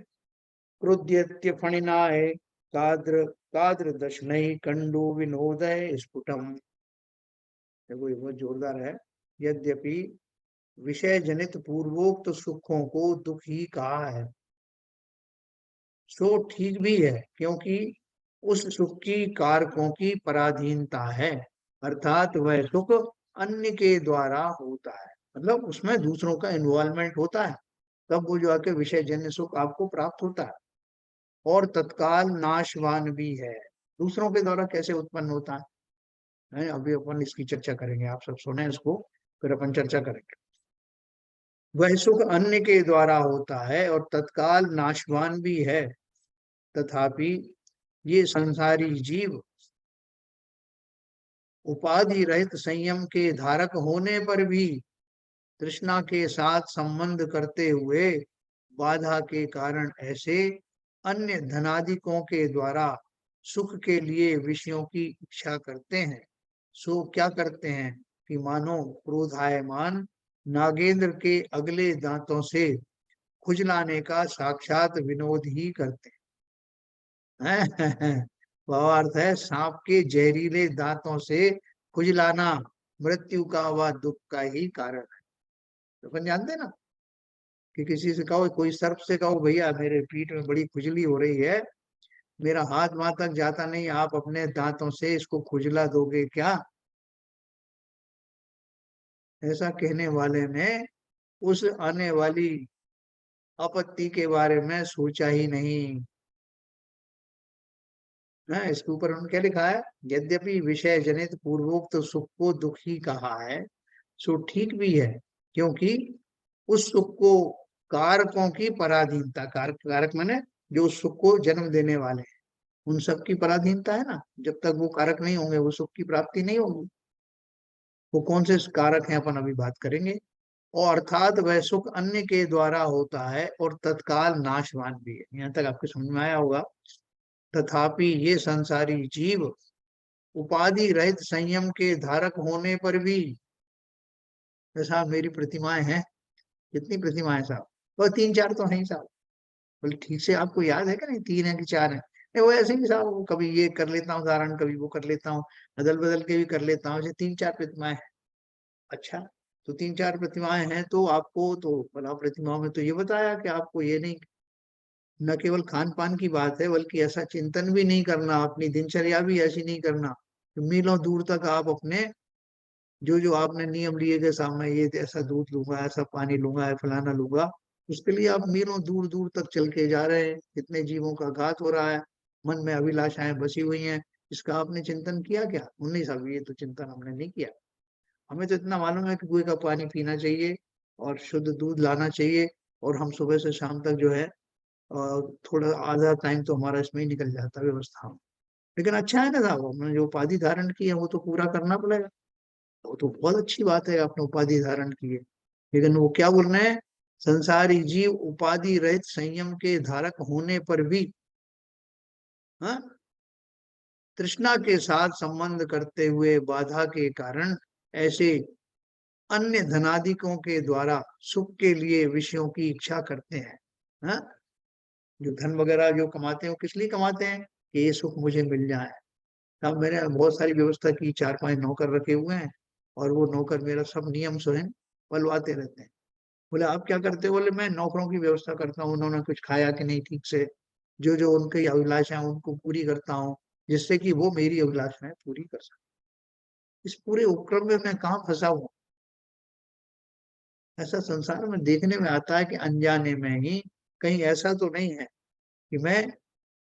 क्रुद्यत्य फणिनाय काद्र काद्र दशनई कंडु विनोदय स्फुटम। देखो ये बहुत जोरदार है। यद्यपि विषय जनित पूर्वोक्त सुखों को दुख ही कहा है, सो ठीक भी है, क्योंकि उस सुख की कारकों की पराधीनता है, अर्थात वह सुख अन्य के द्वारा होता है, मतलब उसमें दूसरों का इन्वॉल्वमेंट होता है, तब वो जो आके विषय जन्य सुख आपको प्राप्त होता है। और तत्काल नाशवान भी है, दूसरों के द्वारा कैसे उत्पन्न होता है अभी अपन इसकी चर्चा करेंगे। आप सब सुने इसको, फिर अपन चर्चा करेंगे। वह सुख अन्य के द्वारा होता है और तत्काल नाशवान भी है, तथापि ये संसारी जीव उपाधि रहित संयम के धारक होने पर भी तृष्णा के साथ संबंध करते हुए बाधा के कारण ऐसे अन्य धनादिकों के द्वारा सुख के लिए विषयों की इच्छा करते हैं। सो क्या करते हैं कि मानो क्रोधायमान नागेंद्र के अगले दांतों से खुजलाने का साक्षात विनोद ही करते हैं। भावार्थ है, सांप के जहरीले दांतों से खुजलाना मृत्यु का व दुख का ही कारण है। तो अपन जानते हैं ना कि किसी से कहो, कोई सर्प से कहो भैया मेरे पीठ में बड़ी खुजली हो रही है, मेरा हाथ वहां तक जाता नहीं, आप अपने दांतों से इसको खुजला दोगे क्या? ऐसा कहने वाले ने उस आने वाली आपत्ति के बारे में सोचा ही नहीं है। इसके ऊपर उन्होंने क्या लिखा है, यद्यपि विषय जनित पूर्वोक्त सुख को दुख ही कहा है, सो ठीक भी है, क्योंकि उस सुख को कारकों की पराधीनता, कारक माने जो उस सुख को जन्म देने वाले हैं, उन सब की पराधीनता है ना। जब तक वो कारक नहीं होंगे वो सुख की प्राप्ति नहीं होगी। वो कौन से कारक हैं अपन अभी बात करेंगे। और अर्थात वह सुख अन्य के द्वारा होता है और तत्काल नाशवान भी है। यहाँ तक आपको समझ में आया होगा। तथापि ये संसारी जीव उपाधि रहित संयम के धारक होने पर भी, साहब मेरी प्रतिमाएं हैं, कितनी प्रतिमाएं साहब, और तीन चार तो हैं साहब। बोले ठीक से आपको याद है कि नहीं, तीन है कि चार है? नहीं वो ऐसे ही साहब, वो कभी ये कर लेता हूँ उदाहरण, कभी वो कर लेता हूँ, बदल बदल के भी कर लेता हूँ, ऐसे तीन चार प्रतिमाएं हैं। अच्छा, तो तीन चार प्रतिमाएं हैं तो आपको तो भला प्रतिमाओं में तो ये बताया कि आपको ये नहीं, न केवल खान पान की बात है बल्कि ऐसा चिंतन भी नहीं करना, अपनी दिनचर्या भी ऐसी नहीं करना कि मीलों दूर तक आप अपने जो जो आपने नियम लिए के सामने, ये ऐसा दूध लूंगा, ऐसा पानी लूंगा, फलाना लूंगा, उसके लिए आप मीलों दूर दूर तक चल के जा रहे हैं, कितने जीवों का घात हो रहा है, मन में अभिलाषाएं बसी हुई हैं, इसका आपने चिंतन किया क्या? उन्नीस साहब ये तो चिंतन हमने नहीं किया। हमें तो इतना मालूम है कि कुएं का पानी पीना चाहिए और शुद्ध दूध लाना चाहिए, और हम सुबह से शाम तक जो है थोड़ा आधा टाइम तो हमारा इसमें ही निकल जाता है व्यवस्था में। लेकिन अच्छा है ना साहब, हमने जो उपाधि धारण की है वो तो पूरा करना पड़ेगा। वो तो बहुत अच्छी बात है आपने उपाधि धारण की है, लेकिन वो क्या बोल रहे हैं, संसारी जीव उपाधि रहित संयम के धारक होने पर भी, हाँ, तृष्णा के साथ संबंध करते हुए बाधा के कारण ऐसे अन्य धनादिकों के द्वारा सुख के लिए विषयों की इच्छा करते हैं। हाँ, जो धन वगैरह जो कमाते हैं वो किस लिए कमाते हैं कि ये सुख मुझे मिल जाए। अब मैंने बहुत सारी व्यवस्था की, चार पांच नौकर रखे हुए हैं, और वो नौकर मेरा सब नियम स्वयं पलवाते रहते हैं। बोले आप क्या करते हो? बोले मैं नौकरों की व्यवस्था करता हूँ, उन्होंने कुछ खाया कि नहीं ठीक से, जो जो उनकी अभिलाषा है उनको पूरी करता हूँ, जिससे कि वो मेरी अभिलाषाएं पूरी कर सके। इस पूरे उपक्रम में मैं कहाँ फंसा हूँ? ऐसा संसार में देखने में आता है कि अनजाने में ही, कहीं ऐसा तो नहीं है कि मैं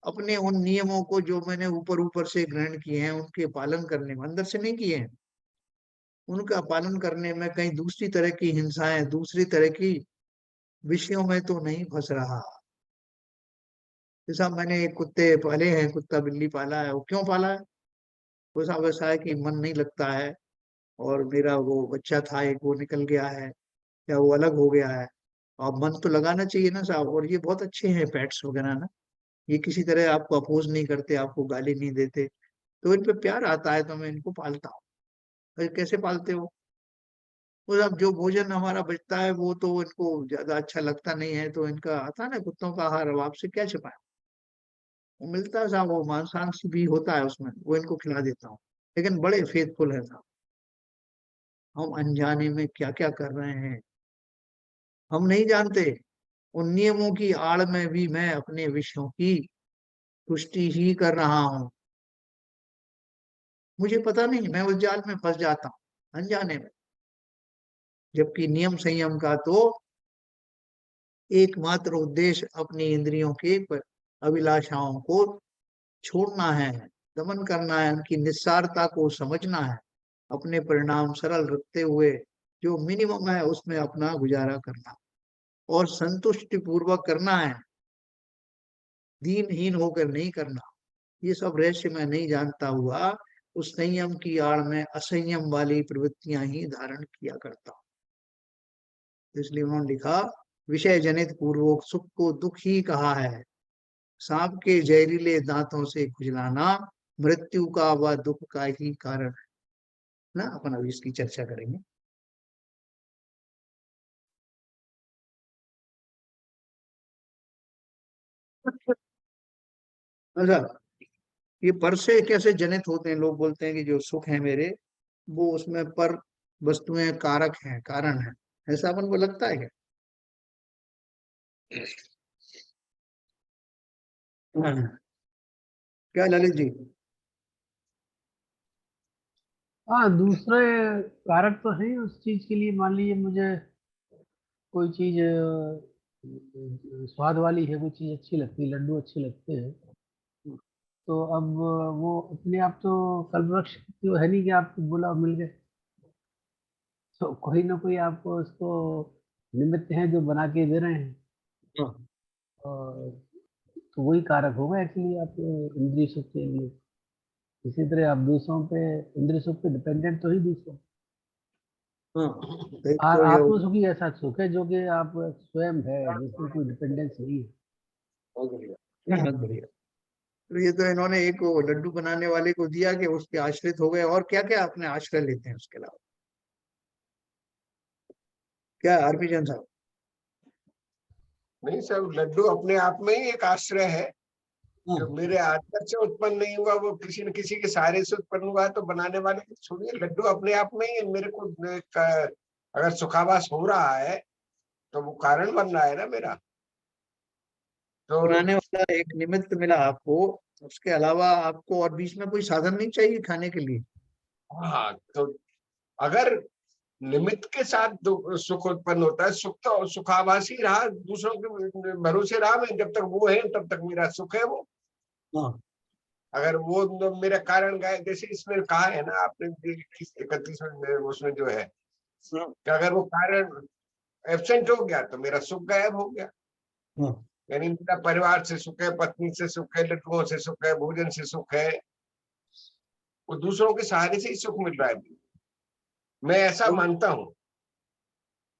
अपने उन नियमों को जो मैंने ऊपर ऊपर से ग्रहण किए हैं उनके पालन करने में, अंदर से नहीं किए हैं, उनका पालन करने में कहीं दूसरी तरह की हिंसाएं, दूसरी तरह की विषयों में तो नहीं फंस रहा। जैसा मैंने एक कुत्ते पाले हैं, कुत्ता बिल्ली पाला है, वो क्यों पाला है? वो साहब ऐसा है कि मन नहीं लगता है, और मेरा वो बच्चा था एक, वो निकल गया है या वो अलग हो गया है। अब मन तो लगाना चाहिए ना साहब, और ये बहुत अच्छे हैं पेट्स वगैरह ना, ये किसी तरह आपको अपोज नहीं करते, आपको गाली नहीं देते, तो इन पे प्यार आता है तो मैं इनको पालता हूँ। और कैसे पालते हो? वो अब जो भोजन हमारा बचता है वो तो इनको ज्यादा अच्छा लगता नहीं है, तो इनका आता है ना कुत्तों का आहार, अब आपसे क्या छिपाए, वो मिलता है साहब, वो मांसांश भी होता है उसमें, वो इनको खिला देता हूँ। लेकिन बड़े फेथफुल है साहब। हम अनजाने में क्या क्या कर रहे हैं हम नहीं जानते। उन नियमों की आड़ में भी मैं अपने विषयों की पुष्टि ही कर रहा हूँ, मुझे पता नहीं, मैं उस जाल में फंस जाता हूँ अनजाने में। जबकि नियम संयम का तो एकमात्र उद्देश्य अपनी इंद्रियों के अभिलाषाओं को छोड़ना है, दमन करना है, उनकी निस्सारता को समझना है, अपने परिणाम सरल रखते हुए जो मिनिमम है उसमें अपना गुजारा करना, और संतुष्टि पूर्वक करना है, दीनहीन होकर नहीं करना। ये सब रहस्य मैं नहीं जानता हुआ उस संयम की आड़ में असंयम वाली प्रवृत्तियां ही धारण किया करता हूं। इसलिए उन्होंने लिखा, विषय जनित पूर्वोक्त सुख को दुख ही कहा है, सांप के जहरीले दांतों से खुजलाना मृत्यु का व दुख का ही कारण है ना। अपन अभी इसकी चर्चा करेंगे। अच्छा, ये पर से कैसे जनित होते हैं? लोग बोलते हैं कि जो सुख है मेरे, वो उसमें पर वस्तुएं कारक हैं, कारण है। ऐसा अपन को लगता है क्या? हाँ। क्या ललित जी? हाँ, दूसरे कारक तो है उस चीज के लिए। मान लीजिए मुझे कोई चीज स्वाद वाली है, कोई चीज अच्छी लगती है, लड्डू अच्छे लगते हैं, तो अब वो अपने आप तो कल्पवृक्ष तो है नहीं कि आपको बोला और मिल गए। तो कोई ना कोई आपको उसको निमित्त है जो बना के दे रहे हैं। हाँ। और तो वही कारक होगा एक्चुअली आपके इंद्रिय सुख के लिए। इसी तरह आप दूसरों पे, इंद्रिय सुख पे डिपेंडेंट तो ही दूसरों। हाँ, तो एक तो ये आत्म सुख ही ऐसा सुख है जो कि आप स्वयं है, जिसमें कोई डिपेंडेंस नहीं है। बहुत बढ़िया, बहुत बढ़िया। तो ये तो इन्होंने एक वो लड्डू बनाने वाले को दिया कि उसके आश्रित हो गए। और क्या क्या अपने आश्रय लेते हैं उसके अलावा? क्या आरपी जैन साहब? नहीं सर, लड्डू अपने आप में ही एक आश्रय है। जो हाँ। मेरे आदत से उत्पन्न नहीं हुआ, वो किसी न किसी के सहारे से उत्पन्न हुआ है। तो बनाने वाले की छोड़िए, लड्डू अपने आप में ही मेरे को अगर सुखावास हो रहा है तो वो कारण बन रहा है ना मेरा। तो बनाने वाला एक निमित्त मिला आपको, उसके अलावा आपको और बीच में कोई साधन नहीं चाहिए खाने के लिए? हाँ, तो अगर निमित्त के साथ सुख उत्पन्न होता है, सुख तो सुखाभासी रहा, दूसरों के भरोसे रहा मैं, जब तक वो है तब तक मेरा सुख है वो। हाँ। अगर वो मेरा कारण गए, जैसे इसमें कहा है ना आपने 31वें उसमें जो है हाँ। कि अगर वो कारण एब्सेंट हो गया तो मेरा सुख गायब हो गया। हाँ। यानी मेरा परिवार से सुख है, पत्नी से सुख है, लड़कों से सुख है, भोजन से सुख है, वो दूसरों के सहारे से ही सुख मिल रहा है। मैं ऐसा और मानता हूँ।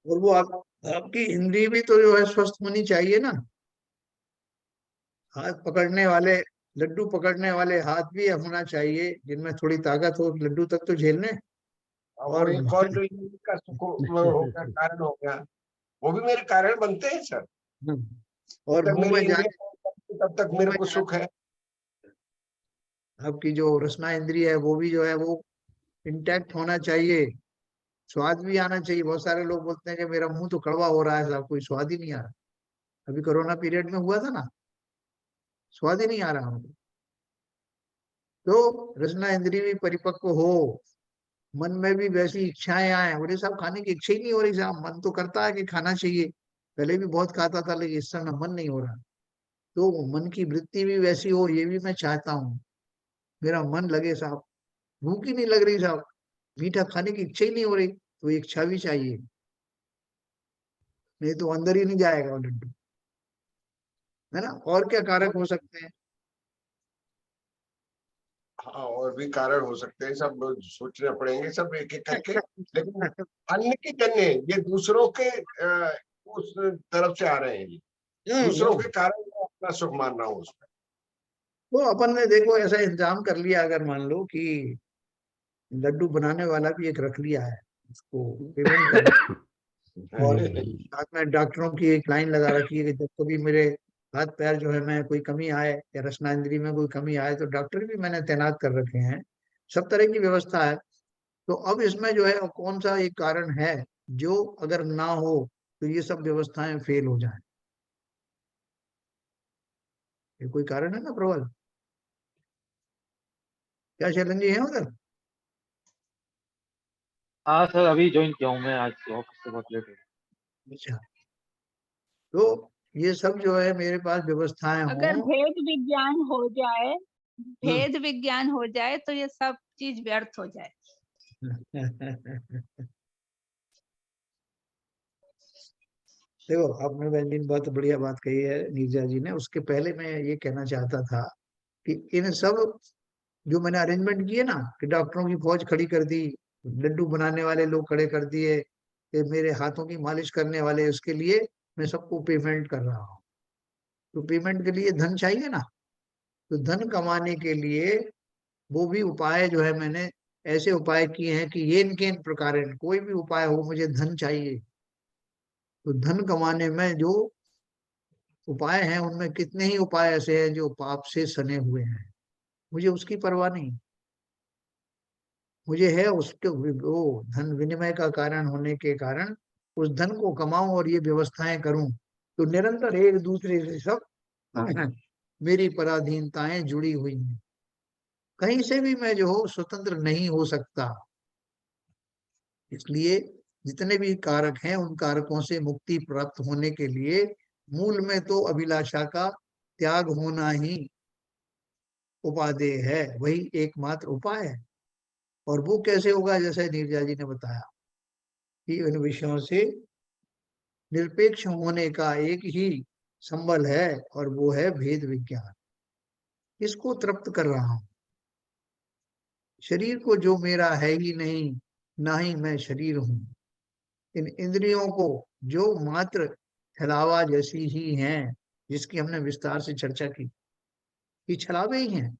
और वो आपकी इंद्री भी तो जो है स्वस्थ होनी चाहिए ना। हाथ पकड़ने वाले, लड्डू पकड़ने वाले हाथ भी होना चाहिए जिनमें थोड़ी ताकत हो, लड्डू तक तो झेलने। और वो और एक और जो का सुख वो हो गया, कारण हो गया, वो भी मेरे कारण बनते हैं सर। जब और तक मुंह मेरी में जाने, इंद्रिया तब तक मुंह मेरे में को जाने, सुख है। आपकी जो रसना इंद्रिय है वो भी जो है वो इंटैक्ट होना चाहिए। स्वाद भी आना चाहिए। बहुत सारे लोग बोलते हैं कि मेरा मुंह तो कड़वा हो रहा है साहब, कोई स्वाद ही नहीं आ रहा। अभी कोरोना पीरियड में हुआ था ना, स्वाद ही नहीं आ रहा हमको। तो रसना इंद्रिय भी परिपक्व हो, मन में भी वैसी इच्छाएं आए। बोले साहब खाने की इच्छा ही नहीं हो रही साहब, मन तो करता है कि खाना चाहिए, पहले भी बहुत खाता था लेकिन इस समय मन नहीं हो रहा। तो मन की वृत्ति भी वैसी हो, ये भी मैं चाहता हूँ। मेरा मन लगे साहब, भूख ही नहीं लग रही साहब, मीठा खाने की इच्छा ही नहीं हो रही, तो इच्छा भी चाहिए, नहीं तो अंदर ही नहीं जाएगा वो लड्डू, है ना? और क्या कारक हो सकते हैं? हाँ, और भी कारण हो सकते हैं, सब सोचने पड़ेंगे सब एक एक करके। लेकिन अन्य के जन्य ये दूसरों के उस तरफ से आ रहे हैं, ये दूसरों के कारण मैं अपना सुख मान रहा हूँ उसमें। तो अपन ने देखो ऐसा इंतजाम कर लिया, अगर मान लो कि लड्डू बनाने वाला भी एक रख लिया है, उसको पेमेंट कर लिया, और साथ में डॉक्टरों की एक लाइन लगा रखी है कि जब कभी मेरे हाथ पैर जो है मैं कोई कमी आए या रचनाइंद्री में कोई कमी आए तो डॉक्टर भी मैंने तैनात कर रखे हैं। सब तरह की व्यवस्था है। तो अब इसमें जो है कौन सा एक कारण है जो अगर ना हो तो ये सब व्यवस्थाएं फेल हो जाए? ये कोई कारण है ना प्रबल? क्या शैलन जी है उधर? हाँ सर, अभी ज्वाइन किया हूँ मैं, आज ऑफिस से बहुत लेट हो गया। अच्छा, तो ये सब जो है मेरे पास व्यवस्थाएं अगर हों। भेद विज्ञान हो जाए, हम्म। भेद विज्ञान हो जाए तो ये सब चीज व्यर्थ हो जाए। देखो आपने बहन जी ने बहुत बढ़िया बात कही है नीरजा जी ने। उसके पहले मैं ये कहना चाहता था कि इन सब जो मैंने अरेंजमेंट किए ना, कि डॉक्टरों की फौज खड़ी कर दी, लड्डू बनाने वाले लोग खड़े कर दिए, कि मेरे हाथों की मालिश करने वाले, उसके लिए मैं सबको पेमेंट कर रहा हूँ। तो पेमेंट के लिए धन चाहिए ना। तो धन कमाने के लिए वो भी उपाय जो है मैंने ऐसे उपाय किए हैं कि ये इनके इन प्रकार कोई भी उपाय हो, मुझे धन चाहिए। तो धन कमाने में जो उपाय हैं उनमें कितने ही उपाय ऐसे हैं जो पाप से सने हुए हैं, मुझे उसकी परवाह नहीं। मुझे है उसके वो धन विनिमय का कारण होने के कारण उस धन को कमाऊं और ये व्यवस्थाएं करूं, तो निरंतर एक दूसरे से सब मेरी पराधीनताएं जुड़ी हुई हैं। कहीं से भी मैं जो हो स्वतंत्र नहीं हो सकता। इसलिए जितने भी कारक हैं उन कारकों से मुक्ति प्राप्त होने के लिए मूल में तो अभिलाषा का त्याग होना ही उपादेय है, वही एकमात्र उपाय है। और वो कैसे होगा, जैसे नीरजा जी ने बताया कि इन विषयों से निरपेक्ष होने का एक ही संबल है, और वो है भेद विज्ञान। इसको तृप्त कर रहा हूं, शरीर को जो मेरा है ही नहीं, ना ही मैं शरीर हूं। इन इंद्रियों को जो मात्र छलावा जैसी ही हैं, जिसकी हमने विस्तार से चर्चा की, ये छलावे ही हैं।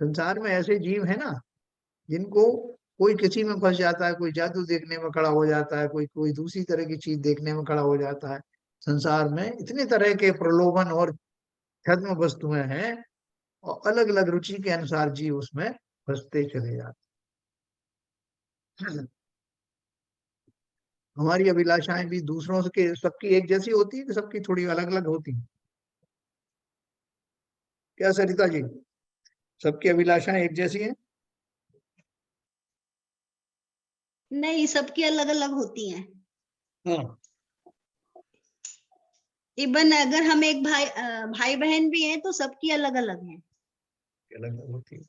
संसार में ऐसे जीव हैं ना, जिनको कोई किसी में फंस जाता है, कोई जादू देखने में खड़ा हो जाता है, कोई कोई दूसरी तरह की चीज देखने में खड़ा हो जाता है। संसार में इतने तरह के प्रलोभन और छद्म वस्तुएं हैं, और अलग अलग रुचि के अनुसार जीव उसमें फंसते चले जाते हैं। हमारी अभिलाषाएं भी दूसरों के सबकी एक जैसी होती है कि सबकी थोड़ी अलग अलग होती है? क्या सरिता जी, सबकी अभिलाषाएं एक जैसी हैं? नहीं, सबकी अलग अलग होती हैं। हाँ, इवन अगर हम एक भाई बहन भी हैं तो सबकी अलग अलग हैं। अलग अलग होती है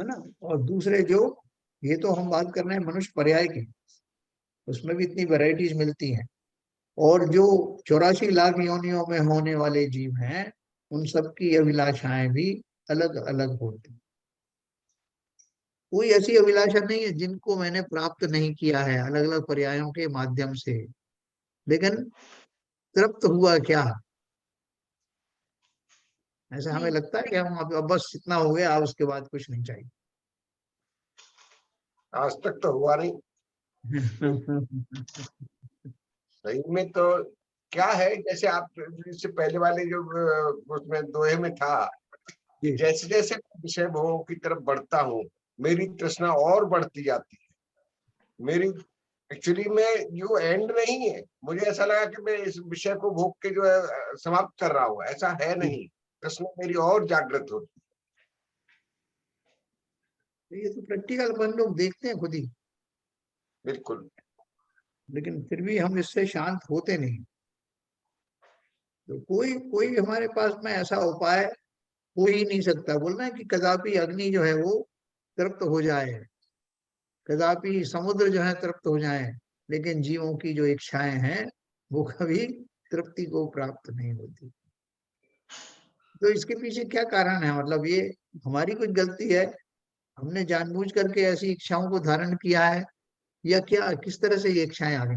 ना। और दूसरे जो, ये तो हम बात कर रहे हैं मनुष्य पर्याय की, उसमें भी इतनी वैरायटीज मिलती हैं। और जो 84 लाख योनियों में होने वाले जीव हैं, उन सबकी अभिलाषाएं भी अलग अलग होती हैं। कोई ऐसी अभिलाषा नहीं है जिनको मैंने प्राप्त नहीं किया है अलग अलग पर्यायों के माध्यम से, लेकिन तृप्त हुआ क्या? ऐसा हमें नहीं, लगता है कि हम अब बस इतना हो गया, अब उसके बाद कुछ नहीं चाहिए। आज तक तो हुआ नहीं। सही में तो क्या है, जैसे आप इससे पहले वाले जो उसमें दोहे में था, जी, जैसे जैसे विषय भोगों की तरफ बढ़ता हूँ, मेरी तृष्णा और बढ़ती जाती है। मेरी एक्चुअली में जो एंड नहीं है, मुझे ऐसा लगा कि मैं इस विषय को भोग के जो है समाप्त कर रहा हूँ, ऐसा है जी। नहीं। तृष्णा मेरी और जागृत होती ये तो प्रैक्टिकल अपन लोग देखते हैं खुद ही, है। बिल्कुल। लेकिन फिर भी हम इससे शांत होते नहीं। तो कोई कोई हमारे पास में ऐसा उपाय हो ही नहीं सकता। बोलना है कि कदापि अग्नि जो है वो तृप्त हो जाए, कदापि समुद्र जो है तृप्त हो जाए, लेकिन जीवों की जो इच्छाएं हैं वो कभी तृप्ति को प्राप्त नहीं होती। तो इसके पीछे क्या कारण है? मतलब ये हमारी कुछ गलती है, हमने जानबूझ करके ऐसी इच्छाओं को धारण किया है, या क्या, किस तरह से ये इच्छाएं आ गई?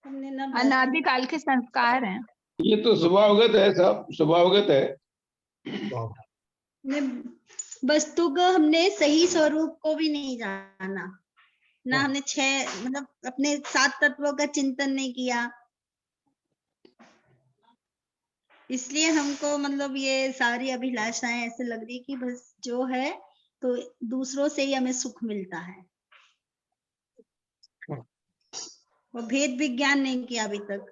हमने ना अनादिकाल के संस्कार हैं। ये तो स्वभावगत है, सब स्वभावगत है। वाह। वस्तु का हमने सही स्वरूप को भी नहीं जाना, ना हाँ। हमने मतलब अपने 7 तत्वों का चिंतन नहीं किया। इसलिए हमको मतलब ये सारी अभिलाषाएं ऐसे लग रही कि बस जो है तो दूसरों से ही हमें सुख मिलता है, हाँ। और भेद विज्ञान नहीं किया अभी तक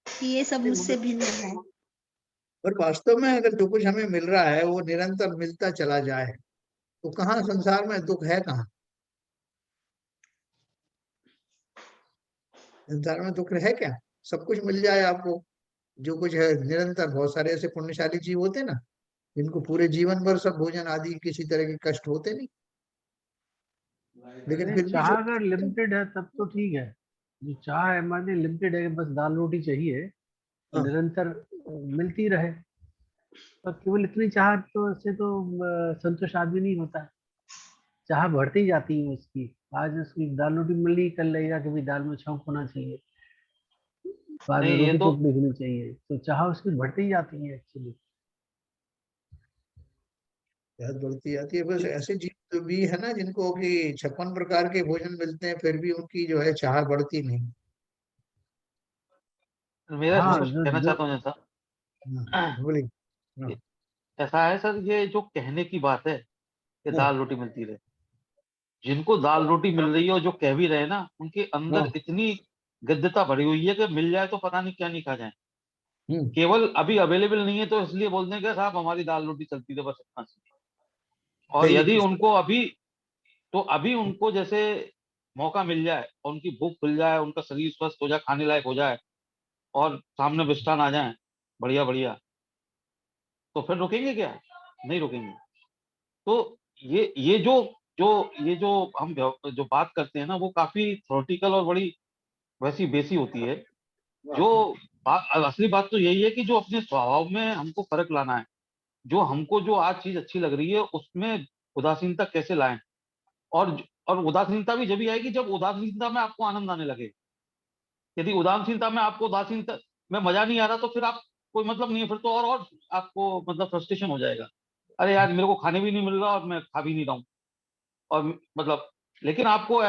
कि ये सब मुझसे भिन्न है। पर वास्तव में अगर जो कुछ हमें मिल रहा है वो निरंतर मिलता चला जाए, तो कहाँ संसार में दुख है? कहाँ संसार में दुख है क्या? सब कुछ मिल जाए आपको, जो कुछ है निरंतर। बहुत सारे ऐसे पुण्यशाली जीव होते हैं ना, जिनको पूरे जीवन भर सब भोजन आदि किसी तरह के कष्ट होते नहीं, लेकिन नहीं, फिर भी चाह जो, अगर लिमिटेड है तब तो ठीक है। जो चाह है माने लिमिटेड है, बस दाल रोटी चाहिए और हाँ, निरंतर मिलती रहे, और केवल इतनी चाह तो से तो संतोष आदमी नहीं होता है। चाह बढ़ती जाती है उसकी। आज उसकी दाल रोटी मिल रही, कल लगेगा कि भाई दाल में छौंक होना चाहिए, बाद में नहीं ये रोटी तो टुकड़ी होनी चाहिए, तो चाह उसकी बढ़ती जाती है एक्चुअली। बहुत बढ़ती जाती है। बस ऐसे जीव तो भी है ना जिनको कि 56 प्रकार के भोजन मिलते हैं, फिर भी उनकी जो है चाह बढ़ती नहीं। मेरा हाँ, कुछ कहना चाहता हूँ जैसा बोलिए। हाँ, ऐसा है सर, ये जो कहने की बात है कि हाँ, दाल रोटी मिलती रहे, जिनको दाल रोटी मिल रही है और जो कह भी रहे ना, उनके अंदर हाँ, इतनी गद्दता भरी हुई है कि मिल जाए तो पता नहीं क्या नहीं खा जाए। हम्म, केवल अभी अवेलेबल नहीं है तो इसलिए बोलते हैं कि साहब हमारी दाल रोटी चलती रहे, बस इतना सी। और सही यदि इस- उनको अभी, तो अभी उनको जैसे मौका मिल जाए और उनकी भूख खुल जाए, उनका शरीर स्वस्थ हो जाए, खाने लायक हो जाए और सामने मिष्ठान आ जाए बढ़िया बढ़िया, तो फिर रुकेंगे क्या? नहीं रुकेंगे। तो ये जो ये जो हम जो बात करते हैं ना, वो काफी थ्योरेटिकल और बड़ी वैसी बेसी होती है। जो असली बात तो यही है कि जो अपने स्वभाव में हमको फर्क लाना है, जो हमको जो आज चीज अच्छी लग रही है उसमें उदासीनता कैसे लाएं। और उदासीनता भी जब भी आएगी जब उदासीनता में आपको आनंद आने लगे। यदि उदासीनता में आपको उदासीनता में मजा नहीं आ रहा तो फिर आप कोई मतलब नहीं है, फिर तो और आपको मतलब फ्रस्ट्रेशन हो जाएगा। अरे यार मेरे को खाने भी नहीं मिल रहा और मैं खा भी नहीं रहा हूँ, और मतलब, लेकिन आपको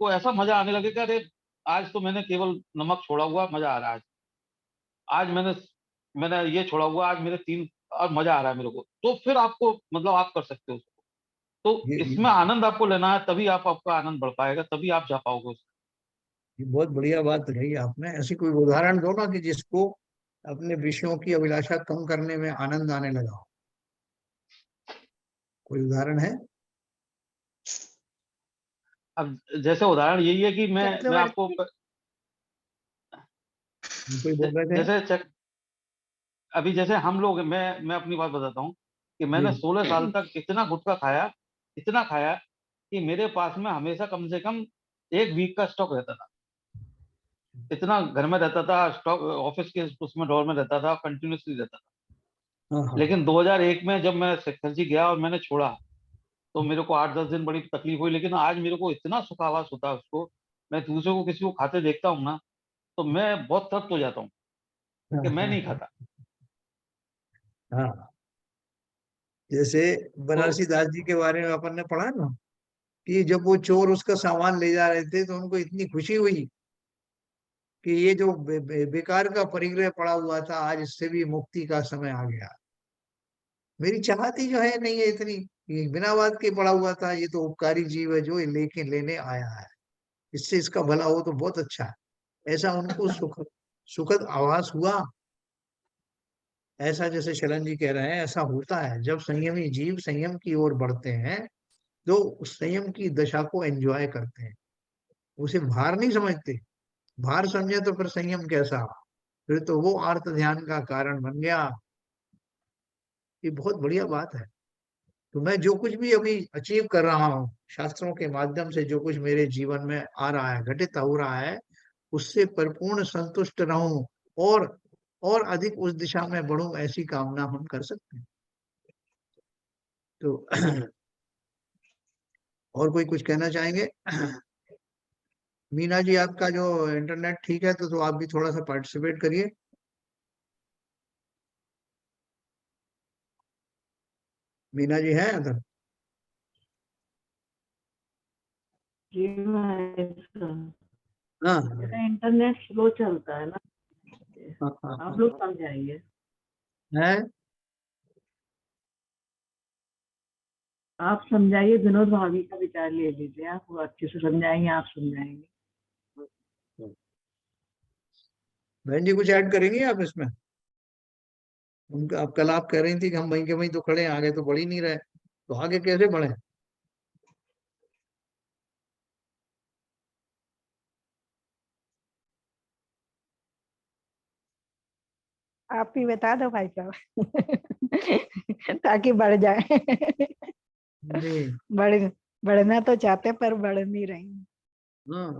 ऐसा मजा आने लगेगा, अरे आज तो मैंने केवल नमक छोड़ा हुआ, मजा आ रहा है आज। आज मैंने मैंने ये छोड़ा हुआ, आज मेरे 3 और मजा आ रहा है मेरे को, तो फिर आपको मतलब आप कर सकते हो उसको। तो ये इसमें आनंद आपको लेना है, तभी आपका आनंद बढ़ पाएगा, तभी आप जा पाओगे उसमें। ये बहुत बढ़िया बात कही आपने। ऐसी कोई उदाहरण दो ना कि जिसको अपने विषयों की अभिलाषा कम करने में आनंद आने लगा हो। कोई उदाहरण है? अब जैसे उदाहरण यही है कि मैं आपको चक्रवर्ती कोई बोल रहे थे? जैसे अभी जैसे हम लोग, मैं अपनी बात बताता हूँ कि मैंने जी। 16 साल तक इतना गुटखा खाया, इतना खाया कि मेरे पास में हमेशा कम से कम 1 वीक का स्टॉक रहता था। इतना घर में रहता था, स्टॉक ऑफिस के उसमें ड्रॉर में रहता था, कंटिन्यूसली रहता था। हाँ, हाँ, लेकिन 2001 में जब मैं सेक्टर गया और मैंने छोड़ा, तो मेरे को 8-10 दिन बड़ी तकलीफ हुई, लेकिन आज मेरे को इतना सुखावास होता है उसको। मैं दूसरे को किसी को खाते देखता हूँ ना, तो मैं बहुत तृप्त हो जाता हूँ हाँ, कि मैं हाँ, नहीं खाता। हाँ। जैसे तो बनारसी दास जी के बारे में अपन ने पढ़ा ना कि जब वो चोर उसका सामान ले जा रहे थे तो उनको इतनी खुशी हुई कि ये जो बेकार का परिग्रह पड़ा हुआ था आज इससे भी मुक्ति का समय आ गया। मेरी चाहत ही जो है नहीं है इतनी, ये बिना बात के पड़ा हुआ था, ये तो उपकारी जीव है जो ये लेके लेने आया है, इससे इसका भला हो तो बहुत अच्छा है। ऐसा उनको सुखद आभास हुआ। ऐसा जैसे शरण जी कह रहे हैं ऐसा होता है जब संयमी जीव संयम की ओर बढ़ते हैं, तो उस संयम की दशा को एंजॉय करते हैं, उसे भार नहीं समझते। भार समझे तो फिर संयम कैसा, फिर तो वो आर्त ध्यान का कारण बन गया। ये बहुत बढ़िया बात है। तो मैं जो कुछ भी अभी अचीव कर रहा हूँ शास्त्रों के माध्यम से, जो कुछ मेरे जीवन में आ रहा है, घटित हो रहा है, उससे परिपूर्ण संतुष्ट रहूं और और अधिक उस दिशा में बढ़ूं, ऐसी कामना हम कर सकते हैं। तो और कोई कुछ कहना चाहेंगे? मीना जी, आपका जो इंटरनेट ठीक है तो आप भी थोड़ा सा पार्टिसिपेट करिए। मीना जी हैं उधर? जी भाई साहब, हाँ, मेरा इंटरनेट स्लो चलता है ना, हाँ, हाँ, आप लोग समझाइए। है। आप समझाइए, विनोद भाभी का विचार ले लीजिए, आप वो अच्छे से समझाएंगे, आप समझाएंगे। बहन जी कुछ ऐड करेंगे आप इसमें? उनका आप कल आप कह रही थी कि हम वहीं के वहीं तो खड़े हैं, आगे तो बढ़ ही नहीं रहे, तो आगे कैसे बढ़े? आप ही बता दो भाई साहब ताकि बढ़ जाए नहीं। बढ़ बढ़ना तो चाहते पर बढ़ नहीं रही। हाँ,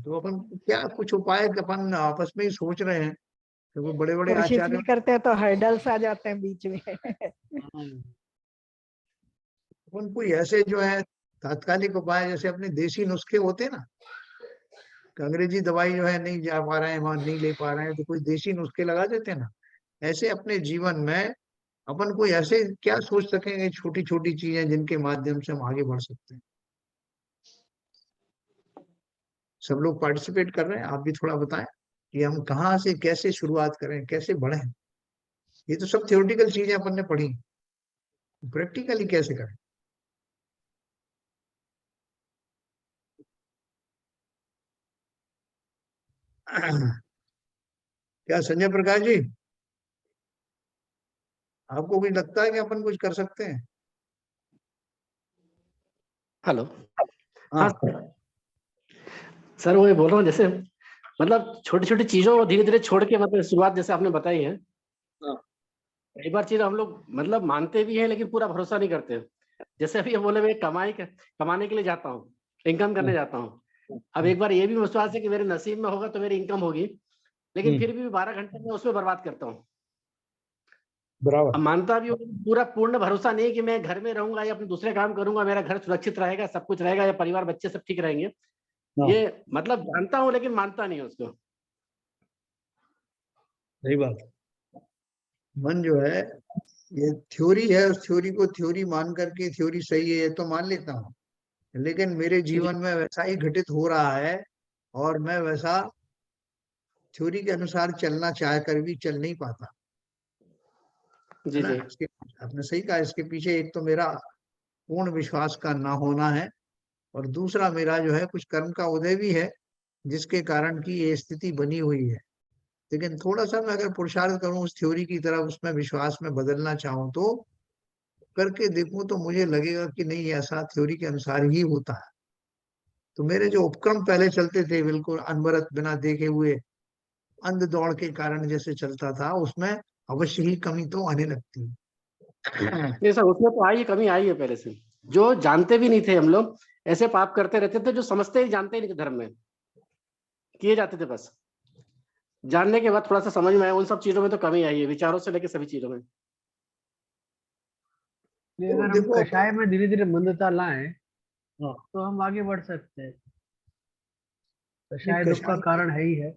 तो अपन क्या कुछ उपाय अपन आपस में ही सोच रहे हैं, क्योंकि बड़े बड़े कोशिश आचार्य। भी करते हैं तो हर्डल्स आ जाते हैं बीच में अपन कोई ऐसे जो है तात्कालिक उपाय, जैसे अपने देसी नुस्खे होते हैं ना, कि अंग्रेजी दवाई जो है नहीं जा पा रहे हैं वहां, नहीं ले पा रहे हैं, तो कोई देसी नुस्खे लगा देते हैं ना। ऐसे अपने जीवन में अपन कोई ऐसे क्या सोच सकेंगे, छोटी छोटी चीजें जिनके माध्यम से हम आगे बढ़ सकते हैं। सब लोग पार्टिसिपेट कर रहे हैं, आप भी थोड़ा बताएं। कि हम कहाँ से कैसे शुरुआत करें, कैसे बढ़ें। ये तो सब थ्योरेटिकल चीजें अपन ने पढ़ी, प्रैक्टिकली कैसे करें। क्या संजय प्रकाश जी, आपको कुछ लगता है कि अपन कुछ कर सकते हैं? हेलो। हाँ, सर वही बोल रहा हूँ, जैसे मतलब छोटी छोटी चीजों को धीरे धीरे छोड़ के, मतलब शुरुआत जैसे आपने बताई है, हाँ। कई बार चीज हम लोग मतलब मानते भी हैं लेकिन पूरा भरोसा नहीं करते। जैसे अभी हम बोले मैं कमाने के लिए जाता हूँ, इनकम करने जाता हूँ। अब एक बार ये भी विश्वास है कि मेरे नसीब में होगा तो मेरी इनकम होगी, लेकिन फिर भी 12 घंटे में उसमें बर्बाद करता हूँ। बराबर। अब मानता भी हूँ, पूरा पूर्ण भरोसा नहीं कि मैं घर में रहूंगा या अपने दूसरे काम करूंगा, मेरा घर सुरक्षित रहेगा, सब कुछ रहेगा, या परिवार बच्चे सब ठीक रहेंगे। हाँ, ये मतलब जानता हूँ लेकिन मानता नहीं हूँ उसको। सही बात। मन जो है ये थ्योरी है, उस थ्योरी को थ्योरी मान करके थ्योरी सही है ये तो मान लेता हूँ, लेकिन मेरे जीवन में वैसा ही घटित हो रहा है और मैं वैसा थ्योरी के अनुसार चलना चाह कर भी चल नहीं पाता, है जी ना। जी इसके आपने सही कहा, इसके पीछे एक तो मेरा पूर्ण विश्वास का ना होना है, और दूसरा मेरा जो है कुछ कर्म का उदय भी है जिसके कारण की ये स्थिति बनी हुई है। लेकिन थोड़ा सा मैं अगर पुरुषार्थ करूं उस थ्योरी की तरफ, उसमें विश्वास में बदलना चाहूं तो करके देखूं तो मुझे लगेगा कि नहीं, ऐसा थ्योरी के अनुसार ही होता है। तो मेरे जो उपक्रम पहले चलते थे बिल्कुल अनवरत बिना देखे हुए अंध दौड़ के कारण जैसे चलता था, उसमें अवश्य ही कमी तो आने लगती है। नहीं सर, उसमें तो आई है, कमी आई है पहले से। जो जानते भी नहीं थे हम लोग, ऐसे पाप करते रहते थे, जो समझते ही जानते ही नहीं थे धर्म में, किए जाते थे बस। जानने के बाद थोड़ा सा समझ में आया, उन सब चीजों में तो कमी आई है, विचारों से लेकर सभी चीजों में। इसलिए अगर हम देखो कषाय में धीरे धीरे मंदता लाएं हाँ, तो हम आगे बढ़ सकते हैं। नहीं, कषाय दुख का कारण है ही है।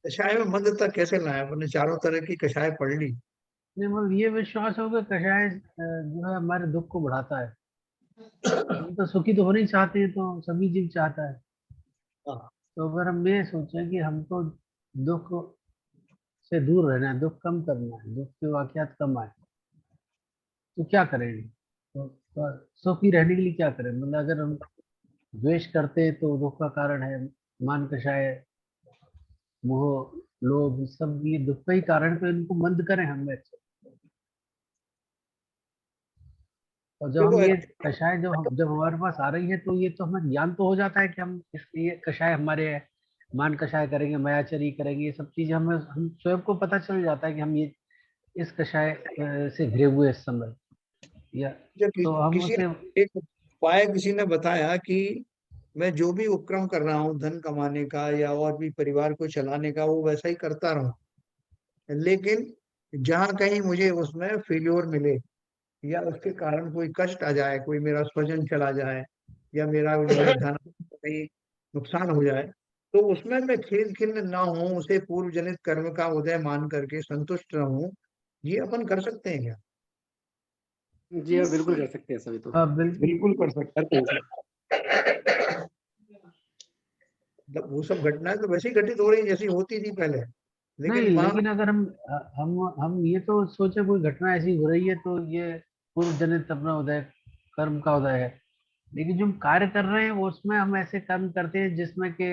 कषाय में मंदता कैसे लाए? अपने चारों तरह की कषाय पढ़ ली। नहीं, मतलब ये विश्वास हो कि कषाय जो है हमारे दुख को बढ़ाता है। हम तो सुखी तो होना ही चाहते हैं, तो सभी जीव चाहता है। हाँ, तो अगर हम ये सोचें कि हमको दुख से दूर रहना है, दुख कम करना है, दुख के वाकयात कम आए, तो क्या करेंगे? तो सुखी रहने के लिए क्या करें? मतलब अगर हम द्वेष करते हैं तो दुख का कारण है। मान कषाय, मोह, लोभ, सब ये दुख का ही कारण, तो इनको मंद करें हम अच्छे। और जब हम देखो ये कषाय जब हमारे पास आ रही है तो ये तो हमें ज्ञान तो हो जाता है कि हम ये कषाय हमारे है। मान कषाय करेंगे, मायाचरी करेंगे, ये सब चीजें हमें, हम स्वयं को पता चल जाता है कि हम ये इस कषाय से घिरे हुए इस समय, या जब तो हम किसी उसे। ने एक उपाय किसी ने बताया कि मैं जो भी उपक्रम कर रहा हूँ धन कमाने का या और भी परिवार को चलाने का, वो वैसा ही करता रहूं, लेकिन जहां कहीं मुझे उसमें फेल्योर मिले या उसके कारण कोई कष्ट आ जाए, कोई मेरा स्वजन चला जाए या मेरा जो है धन कहीं नुकसान हो जाए, तो उसमें मैं खेल खिन्न ना हूं, उसे पूर्व जनित कर्म का उदय मान करके संतुष्ट रहूं। ये अपन कर सकते हैं क्या? जी हाँ, बिल्कुल कर सकते हैं सभी तो। बिल्कुल। बिल्कुल कर सकते करते हैं सर। हैं। मतलब वो सब घटनाएं तो वैसे ही घटित हो रही जैसी होती थी पहले, नहीं, लेकिन वहां लेकिन अगर हम ये तो सोचे कोई घटना ऐसी हो रही है तो ये पूर्व जनित अपना उदय, कर्म का उदय है। लेकिन जो हम कार्य कर रहे हैं वो, उसमें हम ऐसे कर्म करते हैं जिसमें कि